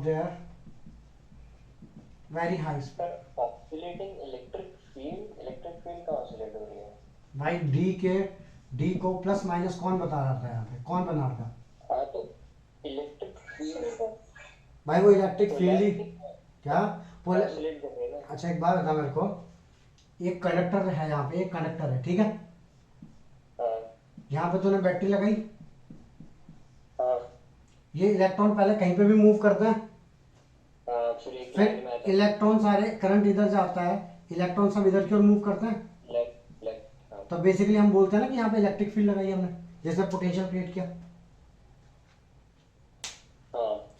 their very high speed. Oscillating electric field का ऑसिलेट हो रही है भाई डी को प्लस माइनस कौन बता रहा था यहाँ पे, कौन बना रहा था? हाँ तो इलेक्ट्रिक फील्ड भाई वो इलेक्ट्रिक फील्ड ही क्या ऑसिलेट कर रही है ना। अच्छा एक बात बता मेरे को, एक कंडक्टर है यहाँ पे, एक कंडक्टर है, ठीक है? यहाँ पे तूने बैटरी लगाई, ये इलेक्ट्रॉन पहले कहीं पे भी मूव करते हैं, फिर इलेक्ट्रॉन सारे करंट इधर जाता है, इलेक्ट्रॉन सब इधर की ओर मूव करते हैं, तो बेसिकली हम बोलते हैं ना कि यहाँ पे इलेक्ट्रिक फील्ड लगाई हमने, जैसे पोटेंशियल क्रिएट किया।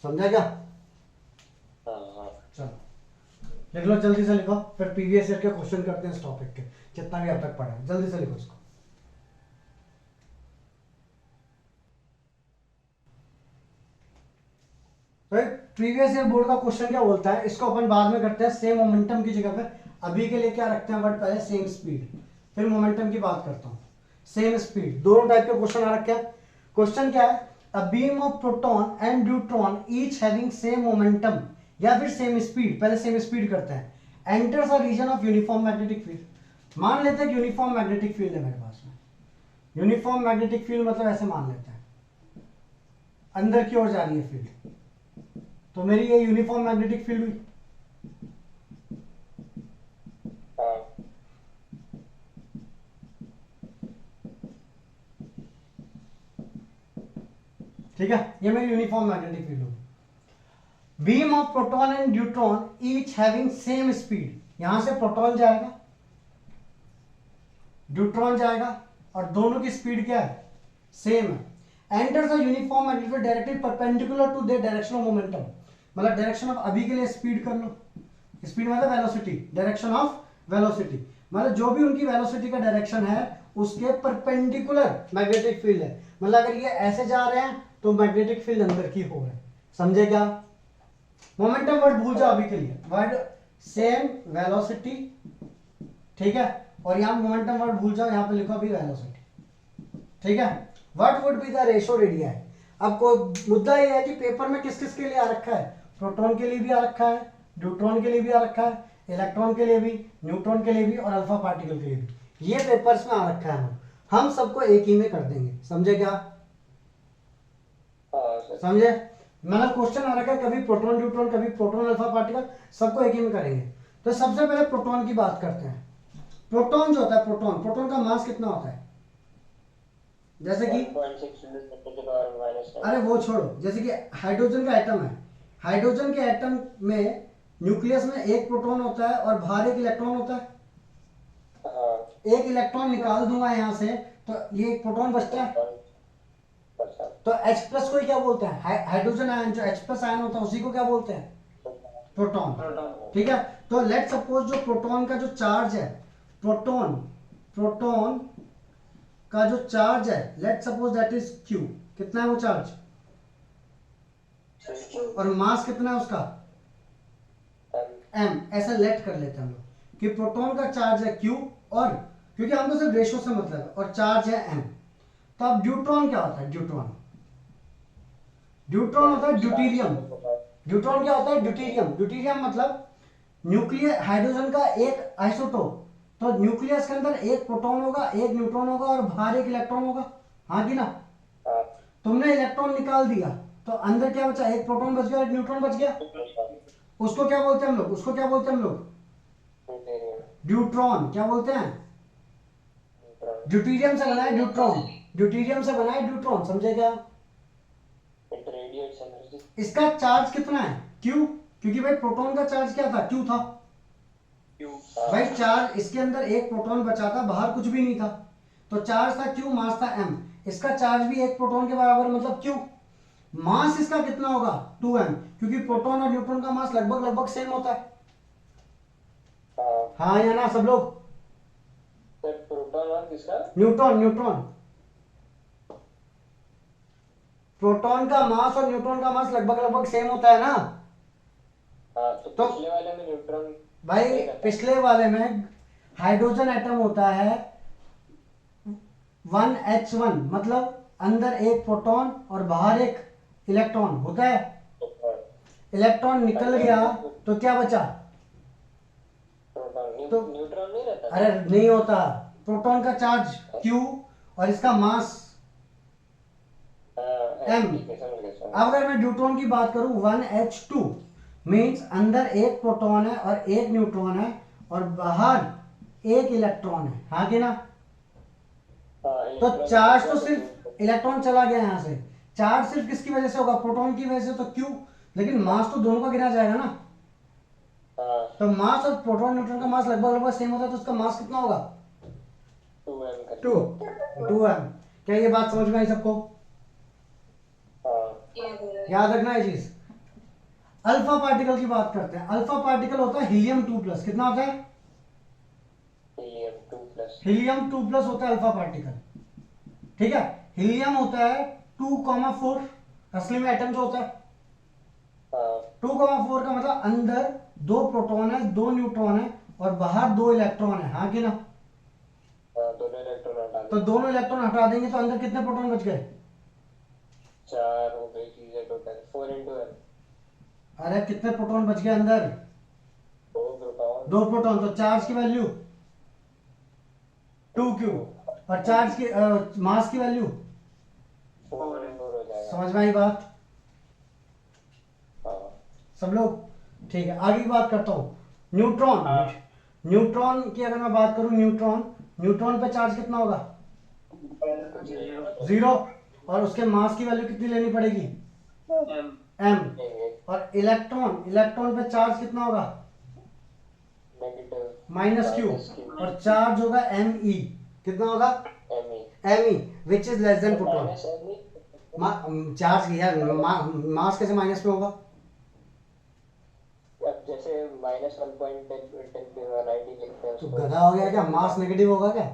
समझा क्या? चलो लिख लो, जल्दी से लिखो, फिर प्रीवियस ईयर के क्वेश्चन करते हैं इस टॉपिक के, जितना भी अब तक पढ़ा है, जल्दी से लिखो इसको। प्रीवियस ईयर बोर्ड का क्वेश्चन क्या बोलता है, इसको अपन बाद में करते हैं, सेम मोमेंटम की जगह पे अभी के लिए क्या रखते हैं वर्ड, पहले सेम स्पीड, फिर मोमेंटम की बात करता हूं। सेम स्पीड, दोनों टाइप के क्वेश्चन आ रखे हैं। क्वेश्चन क्या है, a beam of proton and neutron each having same momentum या फिर सेम स्पीड, पहले सेम स्पीड करते हैं, enters a region of uniform magnetic field. मान लेते हैं यूनिफॉर्म मैग्नेटिक फील्ड है मेरे पास में, यूनिफॉर्म मैग्नेटिक फील्ड मतलब ऐसे मान लेते हैं, अंदर की ओर जा रही है फील्ड, तो मेरी ये यूनिफॉर्म मैग्नेटिक फील्ड हुई। हाँ ठीक है, ये मेरी यूनिफॉर्म मैग्नेटिक फील्ड होगी। Beam of proton and neutron each having same speed, यहां से प्रोटॉन जाएगा, न्यूट्रॉन जाएगा, और दोनों की स्पीड क्या है, सेम है। Enters a uniform magnetic field directly perpendicular to their direction of momentum, मतलब डायरेक्शन ऑफ, अभी के लिए स्पीड कर लो, स्पीड मतलब वेलोसिटी, डायरेक्शन ऑफ वेलोसिटी, मतलब जो भी उनकी वेलोसिटी का डायरेक्शन है उसके परपेंडिकुलर मैग्नेटिक फील्ड है। मतलब अगर ये ऐसे जा रहे हैं तो मैग्नेटिक फील्ड अंदर की हो है, समझे क्या? मोमेंटम वर्ड भूल जाओ अभी के लिए, वर्ड सेम वेलोसिटी, ठीक है, और यहां मोमेंटम वर्ड भूल जाओ, यहां पे लिखो अभी वेलोसिटी, ठीक है। What would be the ratio radii. अब कोई मुद्दा ये है कि पेपर में किस किस के लिए आ रखा है, प्रोटॉन के लिए भी आ रखा है, न्यूट्रॉन के लिए भी आ रखा है, इलेक्ट्रॉन के लिए भी, न्यूट्रॉन के लिए भी, और अल्फा पार्टिकल के लिए भी, ये पेपर्स में आ रखा है। हम सबको एक ही में कर देंगे, समझे क्या? समझे? मतलब क्वेश्चन आ रखा है कभी प्रोटॉन न्यूट्रॉन, कभी प्रोटॉन अल्फा पार्टिकल, सबको एक ही में करेंगे। तो सबसे पहले प्रोटॉन की बात करते हैं। प्रोटॉन जो होता है, प्रोटॉन, प्रोटॉन का मास कितना होता है? जैसे कि 1.6 × 10⁻⁻⁹ अरे वो छोड़ो, जैसे कि हाइड्रोजन का एटम है, हाइड्रोजन के एटम में न्यूक्लियस में एक प्रोटॉन होता है और बाहर एक इलेक्ट्रॉन होता है। हाँ एक इलेक्ट्रॉन निकाल दूंगा यहाँ से तो ये एक प्रोटॉन बचता है। बचा तो H प्लस को ही क्या बोलते हैं, हाइड्रोजन आयन, जो H प्लस आयन होता है उसी को क्या बोलते हैं, प्रोटॉन, ठीक है। तो लेट सपोज जो प्रोटॉन का जो चार्ज है, प्रोटॉन प्रोटॉन का जो चार्ज है, let suppose that is Q, कितना है वो चार्ज, और मास कितना है उसका, m, ऐसा लेट कर लेते हैं हम लोग कि प्रोटॉन का चार्ज है Q, और क्योंकि हमको सिर्फ रेशियो से मतलब है, और चार्ज है m। तो अब ड्यूट्रॉन क्या होता है, ड्यूट्रॉन, ड्यूट्रॉन होता है ड्यूटीरियम। ड्यूट्रॉन क्या होता है, ड्यूटीरियम, ड्यूटीरियम मतलब न्यूक्लियस, हाइड्रोजन का एक आइसोटोप, तो न्यूक्लियस के अंदर एक प्रोटॉन होगा, एक न्यूट्रॉन होगा, और बाहर एक इलेक्ट्रॉन होगा, हाँ कि ना। तुमने इलेक्ट्रॉन निकाल दिया तो अंदर क्या बचा, एक प्रोटॉन बच गया, एक न्यूट्रॉन बच गया, उसको क्या बोलते हैं हम लोग, उसको क्या बोलते हैं हम लोग, ड्यूट्रॉन। क्या बोलते हैं, ड्यूटीरियम से बना है ड्यूट्रॉन, ड्यूटीरियम से बना है ड्यूट्रॉन, समझे क्या? इसका चार्ज कितना है, Q, क्योंकि भाई प्रोटॉन का चार्ज क्या था, Q था भाई। चार्ज इसके अंदर एक प्रोटॉन बचा था, बाहर कुछ भी नहीं था, तो चार्ज था Q, मास था m। इसका चार्ज भी एक प्रोटॉन के बराबर, मतलब Q। मास इसका कितना होगा, 2m, क्योंकि प्रोटॉन और न्यूट्रॉन का मास लगभग लगभग सेम होता है, हाँ या ना सब लोग। प्रोटॉन और किसका, न्यूट्रॉन, न्यूट्रॉन, प्रोटॉन का मास और न्यूट्रॉन का मास लगभग लगभग सेम होता है ना। हाँ तो तो पिछले वाले में न्यूट्रॉन, भाई पिछले वाले में हाइड्रोजन एटम होता है 1h1, मतलब अंदर एक प्रोटॉन और बाहर एक इलेक्ट्रॉन होता है। इलेक्ट्रॉन निकल गया तो क्या बचा, तो न्यूट्रॉन नहीं रहता, अरे नहीं होता, प्रोटॉन का चार्ज Q और इसका मास m। अब अगर मैं न्यूट्रॉन की बात करूं, 1h2 मीन्स अंदर एक प्रोटॉन है और एक न्यूट्रॉन है, और बाहर एक इलेक्ट्रॉन है, हाँ कि ना। तो चार्ज तो सिर्फ इलेक्ट्रॉन चला गया यहां से, चार्ज सिर्फ किसकी वजह से होगा, प्रोटॉन की वजह से, तो Q, लेकिन मास तो दोनों का गिना जाएगा ना। तो मास और प्रोटॉन न्यूट्रॉन का मास लगभग लगभग सेम होता है, तो उसका मास कितना होगा, 2m। क्या ये बात समझ में आई सबको, याद रखना है चीज। अल्फा पार्टिकल की बात करते हैं। अल्फा पार्टिकल होता है हीलियम 2+, कितना होता है, हीलियम 2+ होता है अल्फा पार्टिकल, ठीक है। हीलियम होता है 2,4, असली में एटम जो होता है 2,4 का मतलब अंदर 2 प्रोटॉन है, 2 न्यूट्रॉन है, और बाहर 2 इलेक्ट्रॉन है, हाँ कि ना। दोनों इलेक्ट्रॉन हटा तो दोनों इलेक्ट्रॉन हटा देंगे तो अंदर कितने प्रोटॉन बच गए, 4 हो गई चीजें टोटल 4 × n, अरे कितने प्रोटॉन बच गए अंदर, 2 प्रोटॉन, 2 प्रोटॉन। तो चार्ज की वैल्यू 2Q, और चार्ज की मास की वैल्यू 4 हो जाएगा, समझ में आई बात सब लोग? ठीक है, आगे की बात करता हूँ। न्यूट्रॉन, न्यूट्रॉन की अगर मैं बात करूं, न्यूट्रॉन पे चार्ज कितना होगा? 0। और उसके मास की वैल्यू कितनी लेनी पड़ेगी? m। और इलेक्ट्रॉन पे चार्ज कितना होगा? -q। और चार्ज होगा me। कितना होगा? me, which is less than proton. Charge है, मास कैसे माइनस में होगा? जैसे -1.10 लिखते हैं तो उसको। गधा हो गया क्या? मास नेगेटिव होगा क्या?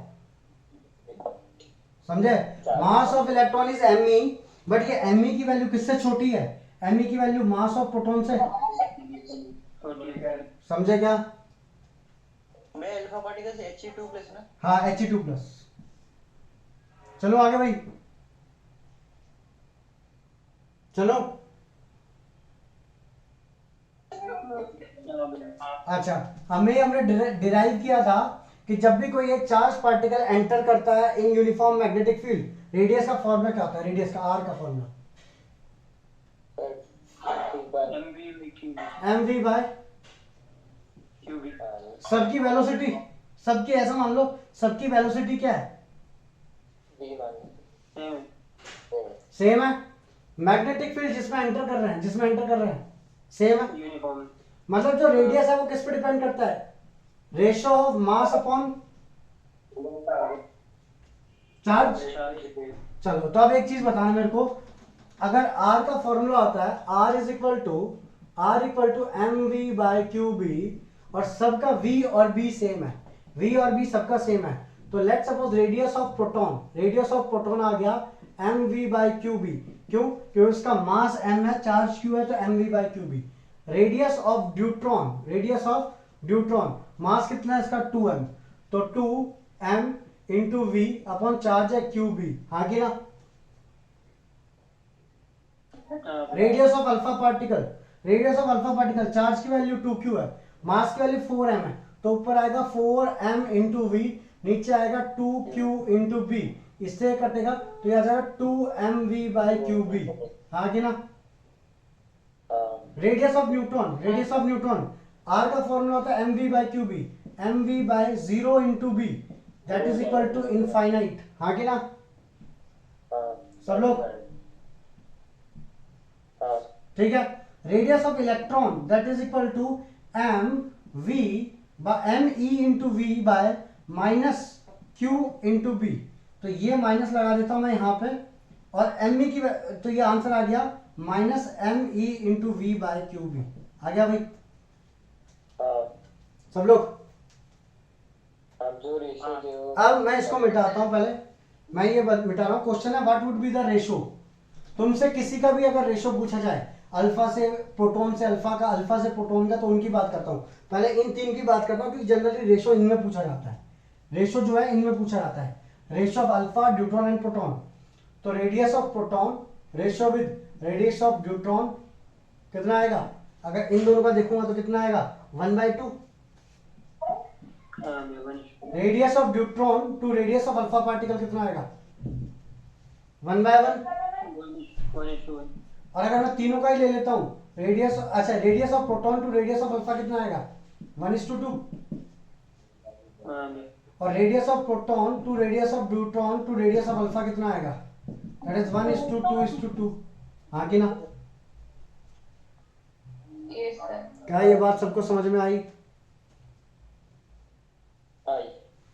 समझे? मास of electron is me, but ये me की वैल्यू किससे छोटी है? me की वैल्यू मास ऑफ प्रोटॉन से। समझे क्या? मैं अल्फा पार्टिकल से He2+ ना। हाँ, He2+। चलो आगे भाई, चलो। अच्छा, हमने डिराइव किया था कि जब भी कोई एक चार्ज पार्टिकल एंटर करता है in uniform magnetic field, radius का फॉर्मूला क्या होता है? रेडियस का आर का फॉर्मूला mv बाय सबकी वेलोसिटी। सबकी, ऐसा मान लो सबकी वेलोसिटी क्या है? सेम है। मैग्नेटिक फील्ड जिसमें एंटर कर रहे हैं सेम है। मतलब जो रेडियस है वो किस पे डिपेंड करता है? Ratio of mass upon charge. चलो, तो अब एक चीज बताना मेरे को, अगर R का फॉर्मूला होता है R is equal to mv/qb, और सबका V और B सेम है, V और B सबका सेम है, तो let suppose radius of proton आ गया mv/qb। क्यों? क्योंकि उसका मास m है, चार्ज q है, तो mv/qb। रेडियस ऑफ ड्यूट्रॉन मास कितना है इसका? 2m, तो 2m into v upon charge है qb। हाँ कि ना? Radius of alpha particle charge की वैल्यू 2q है, मास की वैल्यू 4m है, तो ऊपर आएगा 4m इंटू वी, नीचे आएगा 2q इंटू b, इससे कटेगा तो यह आ जाएगा 2mv/qb। हाँ कि ना? रेडियस ऑफ न्यूट्रॉन R का फॉर्मूला होता है mv/qb, mv/0 into b, that is equal to infinite. हाँ कि ना सब लोग? ठीक है। Radius of electron that is equal to me into V by -q into b। तो ये माइनस लगा देता हूं मैं यहां पे, और me की, तो ये आंसर आ गया -me इंटू v/qb। आ गया भाई सब लोग? अब मैं इसको मिटाता हूं, पहले मैं ये मिटा रहा हूं। क्वेश्चन है what would be the ratio. तुमसे किसी का भी अगर रेशो पूछा जाए अल्फा से प्रोटॉन से अल्फा का, अल्फा से प्रोटॉन का, तो उनकी बात करता हूं। पहले इन तीन की बात करता हूं क्योंकि जनरली रेशो इनमें पूछा जाता है, रेशो जो है इनमें पूछा जाता है, ratio of alpha, deuteron and proton. तो radius of proton ratio with radius of deuteron कितना आएगा? अगर इन दोनों का देखूंगा तो कितना आएगा? 1/2। Radius of deuteron to radius of alpha particle कितना आएगा? 1/1। और अगर मैं तीनों का ही ले लेता हूं, radius of proton to radius of alpha कितना आएगा? 1:2। और radius of proton to radius of deuteron to radius of alpha कितना आएगा? That is 1:2:2। हाँ कि ना? Yes, sir. क्या ये बात सबको समझ में आई?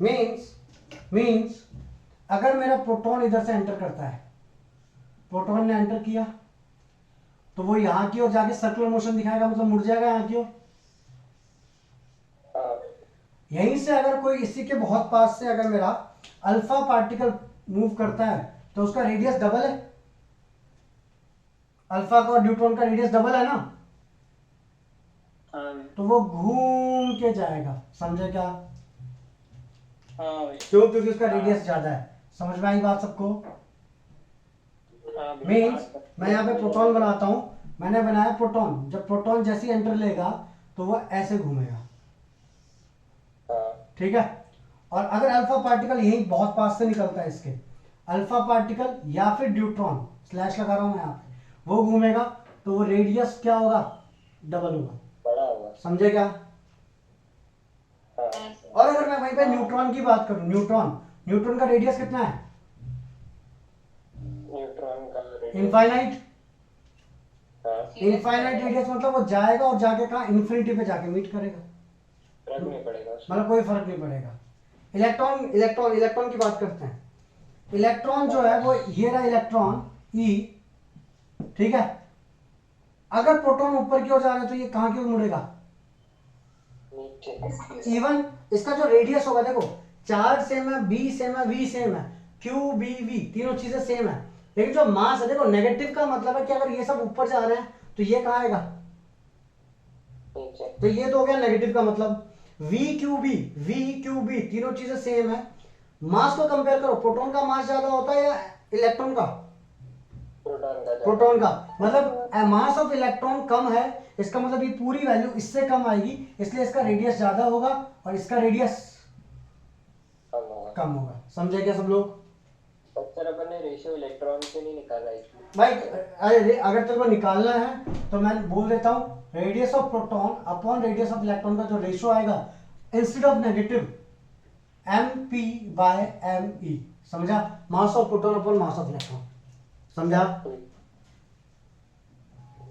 मीन्स अगर मेरा प्रोटॉन इधर से एंटर करता है, प्रोटॉन ने एंटर किया तो वो यहां की ओर जाके सर्कुलर मोशन दिखाएगा, मतलब मुड़ जाएगा यहां की ओर। यहीं से अगर कोई इसी के बहुत पास से अगर मेरा अल्फा पार्टिकल मूव करता है तो उसका रेडियस डबल है, अल्फा का और ड्यूट्रॉन का रेडियस डबल है ना, तो वो घूम के जाएगा। समझे क्या? क्यों? क्योंकि उसका रेडियस ज्यादा है। समझ में आई बात सबको? मीन्स मैं यहाँ पे प्रोटॉन बनाता हूं, मैंने बनाया प्रोटॉन, जब प्रोटॉन जैसे ही एंटर लेगा तो वो ऐसे घूमेगा, ठीक है। और अगर अल्फा पार्टिकल यही बहुत पास से निकलता है इसके, अल्फा पार्टिकल या फिर ड्यूट्रॉन स्लैश लगा रहा हूँ मैं यहाँ पे, वो घूमेगा तो वो रेडियस क्या होगा, डबल होगा, बड़ा होगा। समझे क्या? हाँ, और अगर मैं वहीं पे न्यूट्रॉन की बात करूं, न्यूट्रॉन का रेडियस कितना है, न्यूट्रॉन का रेडियस। इनफाइनाइट। हाँ, इनफाइनाइट रेडियस मतलब वो जाएगा और जाके कहाँ, इन्फिनिटी पे जाके मीट करेगा, फर्क नहीं पड़ेगा उसमें। मतलब कोई फर्क नहीं पड़ेगा। इलेक्ट्रॉन की बात करते हैं। इलेक्ट्रॉन जो है वो ये रहा इलेक्ट्रॉन ई, ठीक है। अगर प्रोटॉन ऊपर की ओर जा रहा है तो ये कहाँ की ओर मुड़ेगा, नीचे। इवन इसका जो रेडियस होगा, देखो चार्ज सेम है, बी सेम है, वी सेम है, क्यू बी वी तीनों चीजें सेम है, लेकिन जो मास है, देखो नेगेटिव का मतलब है कि अगर ये सब ऊपर जा रहे हैं तो ये कहाँ आएगा, नीचे। तो ये तो हो गया नेगेटिव का मतलब। वी क्यू बी तीनों चीजें सेम है। मास को कंपेयर करो, प्रोटॉन का मास ज्यादा होता है या इलेक्ट्रॉन का, प्रोटॉन का, मतलब मास ऑफ इलेक्ट्रॉन कम है, इसका मतलब ये पूरी वैल्यू इससे कम आएगी, इसलिए इसका रेडियस ज्यादा होगा और इसका रेडियस कम होगा। समझे क्या सब लोग? सर अपन ने रेशियो इलेक्ट्रॉन से नहीं निकाला इसमें। भाई अगर तेरे को निकालना है तो मैं बोल देता हूँ, radius of proton upon radius of electron का जो रेशियो आएगा, इंस्टेड ऑफ नेगेटिव mp/me, समझा? Mass of proton upon mass of electron, समझा?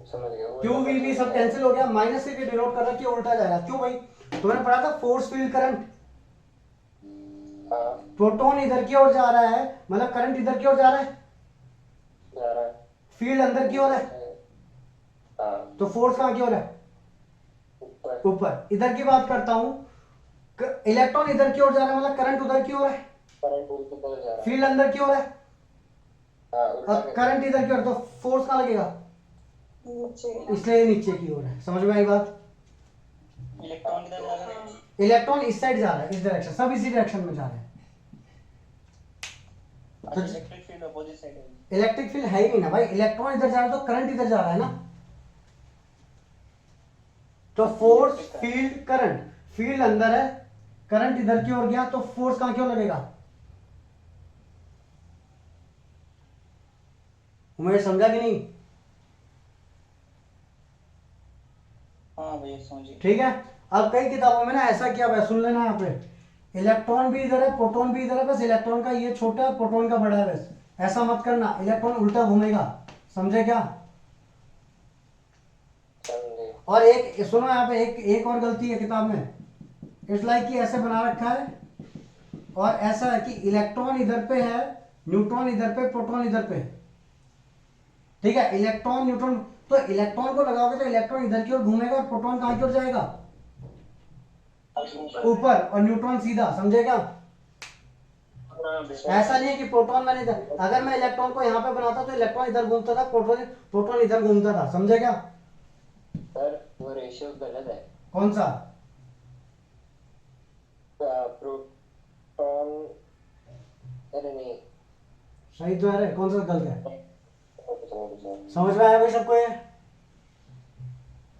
समझ गया। क्यू वी वी सब कैंसिल हो गया, माइनस से डिनोट कर रहा है कि उल्टा जाएगा। क्यों भाई? तुमने पढ़ा था फोर्स फील्ड करंट, हाँ, प्रोटॉन इधर की ओर जा रहा है, मतलब करंट इधर की ओर जा रहा है, जा रहा है। फील्ड अंदर की ओर है, हाँ, तो फोर्स कहाँ की ओर है, ऊपर। ऊपर। इधर की बात करता हूँ, इलेक्ट्रॉन इधर की ओर जा रहा है, मतलब करंट उधर की ओर है, करंट ऊपर जा रहा है। फील्ड अंदर की ओर है, हाँ, उल्टा और करंट इधर की ओर, तो फोर्स कहाँ लगेगा, नीचे। इसलिए नीचे की ओर है। समझ में आई बात? इलेक्ट्रॉन किधर जा रहा है? इलेक्ट्रॉन इस साइड जा रहा है, इस डायरेक्शन, सब इसी डायरेक्शन में जा रहे हैं। अच्छा, इलेक्ट्रिक फील्ड अपोजिट साइड है। इलेक्ट्रिक फील्ड है ही नहीं ना भाई, इलेक्ट्रॉन इधर जा रहा है तो करंट इधर जा रहा है ना, तो फोर्स फील्ड करंट, फील्ड अंदर है, करंट इधर की ओर गया, तो फोर्स कहां की ओर लगेगा? मुझे समझा कि नहीं? हाँ भैया समझिए। ठीक है। अब कई किताबों में ना ऐसा किया हुआ है, सुन लेना यहाँ पे, इलेक्ट्रॉन भी इधर है, प्रोटॉन भी इधर है, बस इलेक्ट्रॉन का ये छोटा है, प्रोटॉन का बड़ा है, बस ऐसा मत करना, इलेक्ट्रॉन उल्टा घूमेगा। समझे क्या? समझे। और एक सुनो यहाँ पे, एक और गलती है किताब में, इट्स लाइक कि ऐसे बना रखा है और ऐसा है कि इलेक्ट्रॉन इधर पे है, न्यूट्रॉन इधर पे, प्रोटॉन इधर पे, ठीक है। इलेक्ट्रॉन न्यूट्रॉन, तो इलेक्ट्रॉन को लगाओगे तो इलेक्ट्रॉन इधर की ओर घूमेगा और प्रोटॉन कहां की ओर जाएगा, ऊपर, और न्यूट्रॉन सीधा। समझेगा? ऐसा नहीं है कि प्रोटॉन मैंने अगर मैं इलेक्ट्रॉन को यहाँ पे बनाता तो इलेक्ट्रॉन इधर घूमता था, प्रोटॉन इधर घूमता था। समझेगा? सर वो रेशियो गलत है। कौन सा? प्रोटॉन, अरे नहीं, सही तो है, कौन सा गलत है? समझ में आया भाई सबको ये?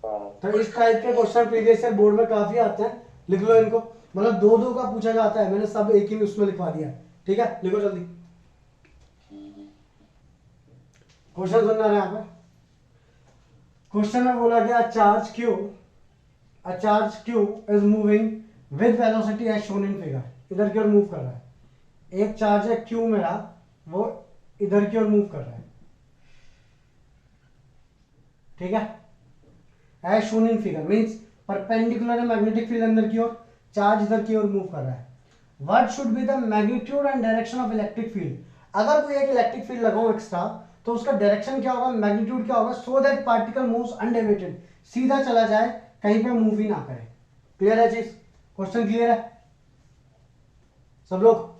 हाँ, तो इस टाइप के क्वेश्चन प्रीवियस ईयर बोर्ड में काफी आते हैं, लिख लो इनको, मतलब दो दो का पूछा जाता है, मैंने सब एक ही में उसमें लिखवा दिया। ठीक है, लिखो जल्दी क्वेश्चन, सुनना है यहाँ पे। क्वेश्चन में बोला गया charge Q is moving with velocity as shown in figure, इधर की ओर मूव कर रहा है। एक चार्ज है क्यू मेरा, वो इधर की ओर मूव कर रहा है, ठीक है, as shown in figure means perpendicular है मैग्नेटिक फील्ड अंदर की ओर, चार्ज इधर की ओर मूव कर रहा है। What should be the magnitude and direction of electric field, अगर कोई एक इलेक्ट्रिक फील्ड लगाऊं एक्स्ट्रा तो उसका डायरेक्शन क्या होगा, मैग्नीट्यूड क्या होगा, so that particle moves undeviated, सीधा चला जाए, कहीं पे मूव ही ना करे। क्लियर है चीज? क्वेश्चन क्लियर है सब लोग?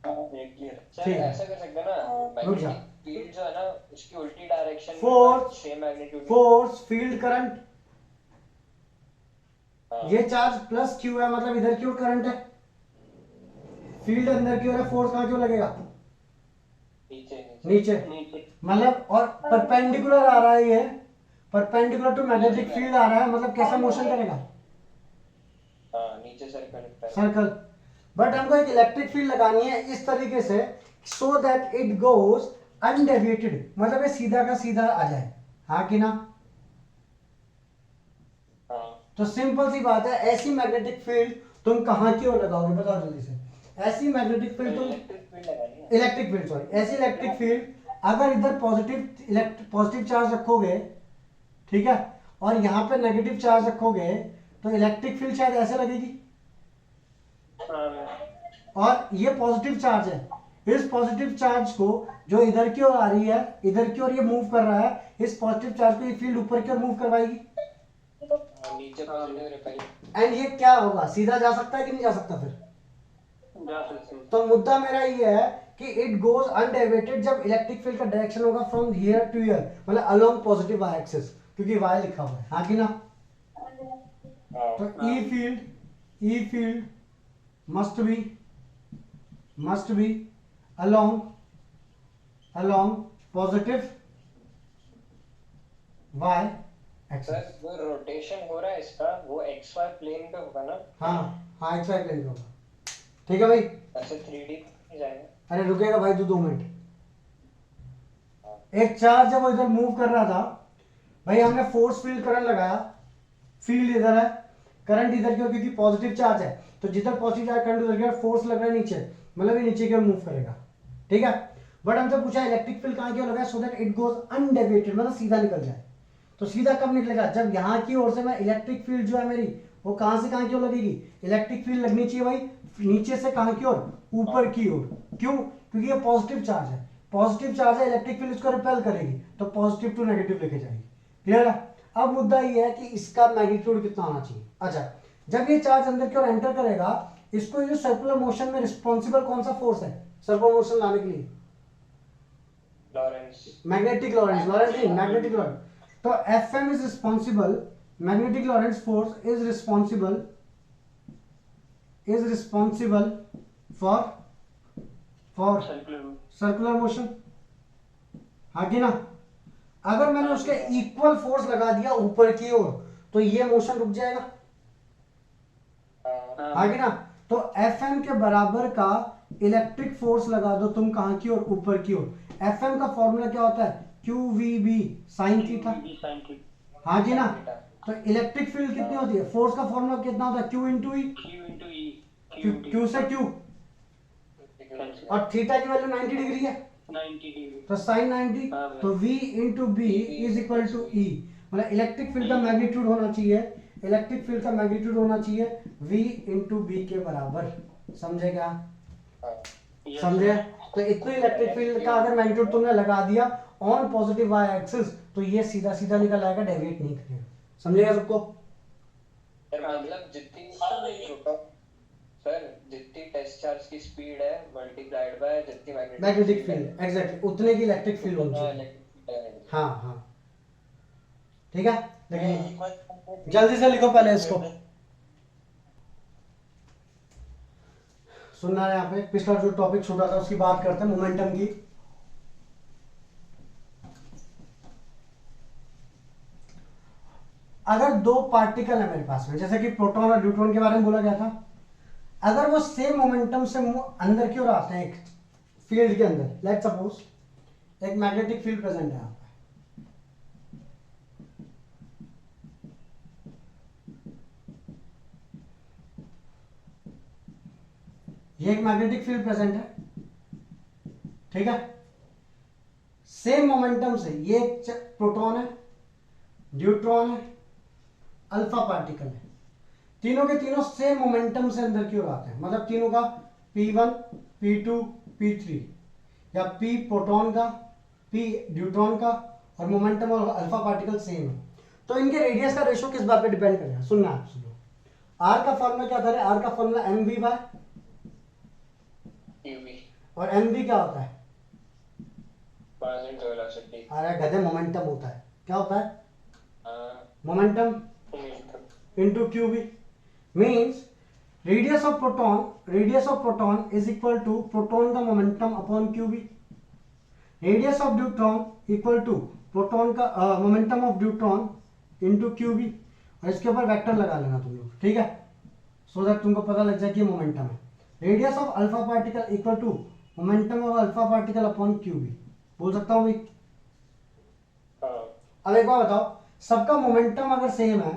क्लियर। सर ठीक है। ऐसा कर सकते हैं ना, रुक जा। मैग्नेटिक फील्ड जो है ना उसकी उल्टी डायरेक्शन में force same magnitude. Force field current, हाँ, ये चार्ज प्लस क्यू है, मतलब इधर की ओर करंट है, फील्ड अंदर की ओर है, फोर्स कहां की ओर लगेगा, नीचे नीचे, मतलब और परपेंडिकुलर आ रहा है, ये परपेंडिकुलर टू मैग्नेटिक फील्ड आ रहा है, मतलब कैसा मोशन करेगा, हाँ, नीचे सर्कल सर्कल। बट हमको एक इलेक्ट्रिक फील्ड लगानी है इस तरीके से, so that it goes undeviated मतलब ये सीधा का सीधा आ जाए, हाँ कि ना? तो सिंपल सी बात है, ऐसी मैग्नेटिक फील्ड तुम कहाँ की ओर लगाओगे बताओ जल्दी से। ऐसी मैग्नेटिक फील्ड तुम इलेक्ट्रिक फील्ड सॉरी ऐसी इलेक्ट्रिक फील्ड अगर इधर पॉजिटिव चार्ज रखोगे, ठीक है, और यहाँ पे नेगेटिव चार्ज रखोगे तो इलेक्ट्रिक फील्ड शायद ऐसे लगेगी। और ये पॉजिटिव चार्ज है, इस पॉजिटिव चार्ज को जो इधर की ओर आ रही है, इधर की ओर ये मूव कर रहा है, इस पॉजिटिव चार्ज को ये फील्ड ऊपर की ओर मूव करवाएगी। नीचे पॉजिटिव रिपेल। एंड ये क्या होगा, सीधा जा सकता है कि नहीं जा सकता फिर? तो मुद्दा मेरा ये है कि इट गोज अनडेविएटेड जब इलेक्ट्रिक फील्ड का डायरेक्शन होगा फ्रॉम हियर टू हियर, मतलब अलोंग पॉजिटिव वाई एक्सिस, क्योंकि वाई लिखा हुआ है, हाँ कि ना? तो E field must be along positive y axis। Sir वो रोटेशन हो रहा है इसका, वो XY प्लेन पे होगा ना? हाँ XY प्लेन पे होगा, ठीक है भाई। ऐसे 3D नहीं जाएगा। अरे रुकेगा भाई तू 2 मिनट। एक चार्ज जब वो इधर मूव कर रहा था भाई, हमने फोर्स फील्ड करंट लगाया, फील्ड इधर है, करंट इधर क्यों, क्योंकि पॉजिटिव चार्ज है, तो जिधर पॉजिटिव चार्ज करंट उधर की फोर्स लग रहा है नीचे, मतलब ये नीचे की ओर मूव करेगा, ठीक है। बट हमसे पूछा इलेक्ट्रिक फील्ड कहाँ की ओर लगाया, so that it goes undeviated, मतलब सीधा निकल जाए। तो सीधा कब निकलेगा, जब यहाँ की ओर से मैं इलेक्ट्रिक फील्ड जो है मेरी वो कहाँ से कहाँ की ओर लगेगी, इलेक्ट्रिक फील्ड लगनी चाहिए भाई नीचे से कहाँ की ओर, ऊपर की ओर। क्यों, क्योंकि ये पॉजिटिव चार्ज है, पॉजिटिव चार्ज है, इलेक्ट्रिक फील्ड इसको रिपेल करेगी, तो पॉजिटिव टू नेगेटिव लेके जाएगी। क्लियर है? अब मुद्दा ये है कि इसका मैग्नीट्यूड कितना होना चाहिए। अच्छा, जब ये चार्ज अंदर की ओर एंटर करेगा, इसको जो सर्कुलर मोशन में रिस्पॉन्सिबल कौन सा फोर्स है सर्कुलर मोशन लाने के लिए? लॉरेंस। मैग्नेटिक लॉरेंस नहीं, मैग्नेटिक लॉरेंस। तो Fm is responsible, magnetic Lorentz force is responsible for circular motion, हाँ कि ना? अगर मैंने उसके इक्वल फोर्स लगा दिया ऊपर की ओर तो ये मोशन रुक जाएगा, हाँ कि ना? तो Fm के बराबर का इलेक्ट्रिक फोर्स लगा दो तुम कहां की ओर, ऊपर की ओर। Fm का फॉर्मूला क्या होता है, QVB sin थीटा, हाँ जी ना? तो इलेक्ट्रिक फील्ड कितनी होती है, फोर्स का फॉर्मूला कितना होता है, Q इंटू ई, Q से Q, और थीटा की वैल्यू 90 डिग्री है, 90 डिग्री, तो sin 90, तो V into B is equal to E, मतलब इलेक्ट्रिक फील्ड का मैग्नीट्यूड होना चाहिए, इलेक्ट्रिक फील्ड का मैग्नीट्यूड होना चाहिए V इंटू बी के बराबर। समझे क्या? समझे? तो इतने इलेक्ट्रिक फील्ड का अगर मैग्नीट्यूड तुमने लगा दिया ऑन पॉजिटिव वाई एक्सिस, तो ये सीधा सीधा निकल आएगा, डेविएट नहीं करेगा। समझेगा सबको? मतलब जितनी टेस्ट चार्ज की स्पीड है मल्टीप्लाइड बाय जितनी मैग्नेटिक फील्ड, एग्जैक्टली उतने की इलेक्ट्रिक फील्ड होनी चाहिए। हाँ हाँ, ठीक है। लेकिन जल्दी से लिखो पहले इसको, सुनना है यहाँ पे। पिछला जो टॉपिक छूटा था उसकी बात करते हैं, मोमेंटम की। अगर 2 पार्टिकल है मेरे पास में, जैसे कि प्रोटॉन और न्यूट्रॉन के बारे में बोला गया था, अगर वो सेम मोमेंटम से अंदर की ओर आते हैं एक फील्ड के अंदर, लेट सपोज एक मैग्नेटिक फील्ड प्रेजेंट है यहाँ पे, ये एक मैग्नेटिक फील्ड प्रेजेंट है, ठीक है। सेम मोमेंटम से ये एक प्रोटॉन है, न्यूट्रॉन है, अल्फा पार्टिकल है, तीनों के तीनों सेम मोमेंटम से अंदर की ओर आते हैं, मतलब तीनों का P1 P2 P3, या P प्रोटॉन का P न्यूट्रॉन का, और मोमेंटम और अल्फा पार्टिकल सेम है। तो इनके रेडियस का रेशियो किस बात पे डिपेंड करेगा, सुनना आप सुनो। आर का फॉर्मूला क्या था, आर का फॉर्मूला mv बाय यूवी, और mv क्या होता है, ट्रांजिट वेलोसिटी। अरे गधे, मोमेंटम होता है, क्या होता है, momentum into qb, means radius of proton is equal to proton का momentum upon qb, radius of neutron equal to proton का momentum of neutron into qb, और इसके ऊपर वेक्टर लगा लेना तुम लोग, ठीक है, सो दैट तुमको पता लग जाए कि मोमेंटम है। Radius of alpha particle equal to momentum of alpha particle upon qb, बोल सकता हूँ भाई? हाँ अब एक बार बताओ, सबका मोमेंटम अगर सेम है,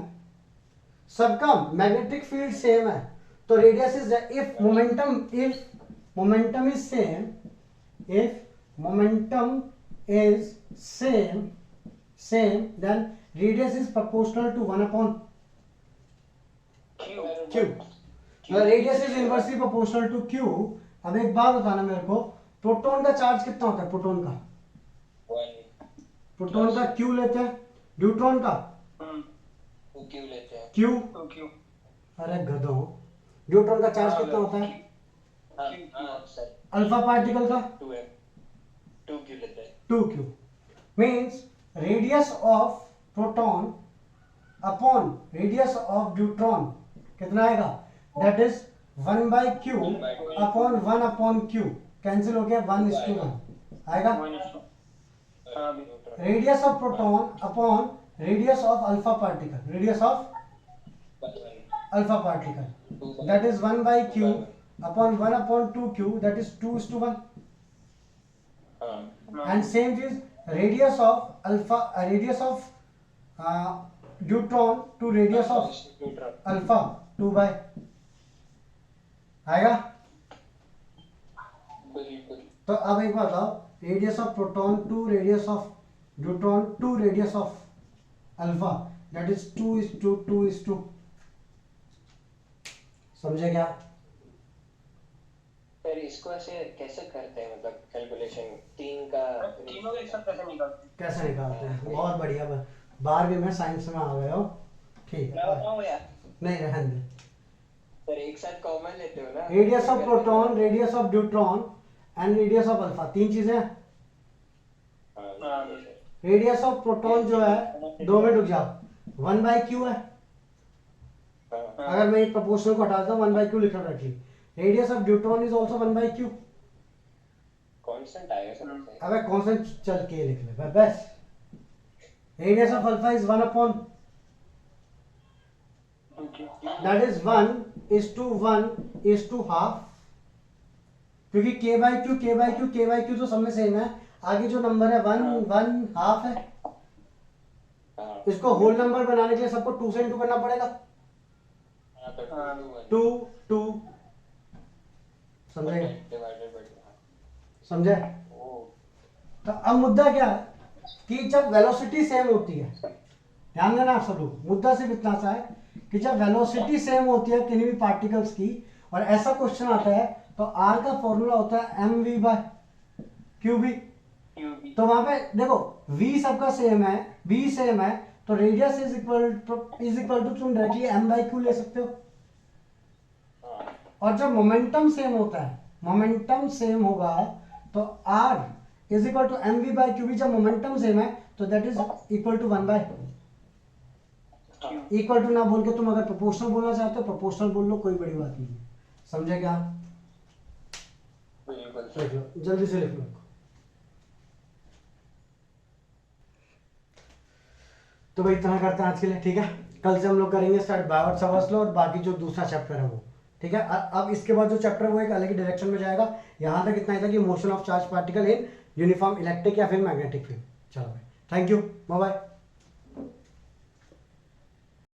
सबका मैग्नेटिक फील्ड सेम है, तो radius is, if momentum is same, if momentum is same, then radius is proportional to 1 upon q. Radius is inversely proportional to q. अब एक बात बताना मेरे को, प्रोटॉन का चार्ज कितना होता है? प्रोटॉन का q लेते हैं, न्यूट्रॉन का क्यों लेते हैं? q. अरे गधों, न्यूट्रॉन का चार्ज कितना होता है? अल्फा पार्टिकल का 2q लेते हैं। 2q means radius of proton upon radius of neutron कितना आएगा? That is 1 by q upon 1 upon q. Cancel हो गया, 1:1 आएगा। Radius of proton upon radius of alpha particle, radius of alpha particle, that is 1 by q upon 1 upon 2q, that is 2:1. And same is radius of alpha, radius of neutron to radius of alpha 2 by आएगा। तो अब एक बात बताओ, radius of proton to radius of neutron to radius of alpha, that is 2:2:2। समझे क्या? Sir इसको ऐसे कैसे करते हैं, मतलब कैलकुलेशन तीनों का एक साथ कैसे निकालते हैं? बहुत बढ़िया, 12वीं में साइंस में आ गए हो, ठीक है। नहीं रहने दे। सर एक साथ कॉमन लेते हो ना? Radius of proton, radius of neutron and radius of alpha, 3 चीजें हैं। रेडियस ऑफ प्रोटॉन जो है, 2 मिनट रुक जाओ, 1 by q है। अगर मैं एक प्रोपोर्शनल को हटा देता हूँ, 1 by q लिखा रखिए। Radius of neutron is also 1 by q। Constant आएगा सर। अबे कांस्टेंट चल के लिख ले बस। Radius of alpha is 1 upon, that is 1:1:1, क्योंकि k by q तो सब में सेम है। आगे जो नंबर है 1 हाफ है, इसको होल नंबर बनाने के लिए सबको 2 से इंटू करना पड़ेगा। 2 समझे? तो अब मुद्दा क्या है कि जब वेलोसिटी सेम होती है, ध्यान देना आप सब लोग, मुद्दा सिर्फ इतना सा है कि जब वेलोसिटी सेम होती है किन्हीं भी पार्टिकल्स की, और ऐसा क्वेश्चन आता है, तो आर का फॉर्मूला होता है mv/qb। तो वहां पे देखो v सबका सेम है, b सेम है, तो रेडियस इज इक्वल टू तुम डायरेक्टली m/q ले सकते हो। और जब मोमेंटम सेम होता है, मोमेंटम सेम होगा तो r is equal to mv/qb। जब मोमेंटम सेम है तो that is equal to 1 by, equal to ना बोल के तुम अगर प्रोपोर्शनल बोलना चाहते हो प्रोपोर्शनल बोल लो, कोई बड़ी बात नहीं है। समझे क्या? लिख लो, जल्दी से लिख लो। तो भाई इतना करते हैं आज के लिए, ठीक है। कल से हम लोग करेंगे स्टार्ट बायोट समझ लो, और बाकी जो दूसरा चैप्टर है वो, ठीक है। अब इसके बाद जो चैप्टर वो एक अलग ही डायरेक्शन में जाएगा। यहाँ तक इतना ही था कि motion of charge particle in uniform electric या फिर मैग्नेटिक फील्ड। चलो भाई, थैंक यू, बाय बाय।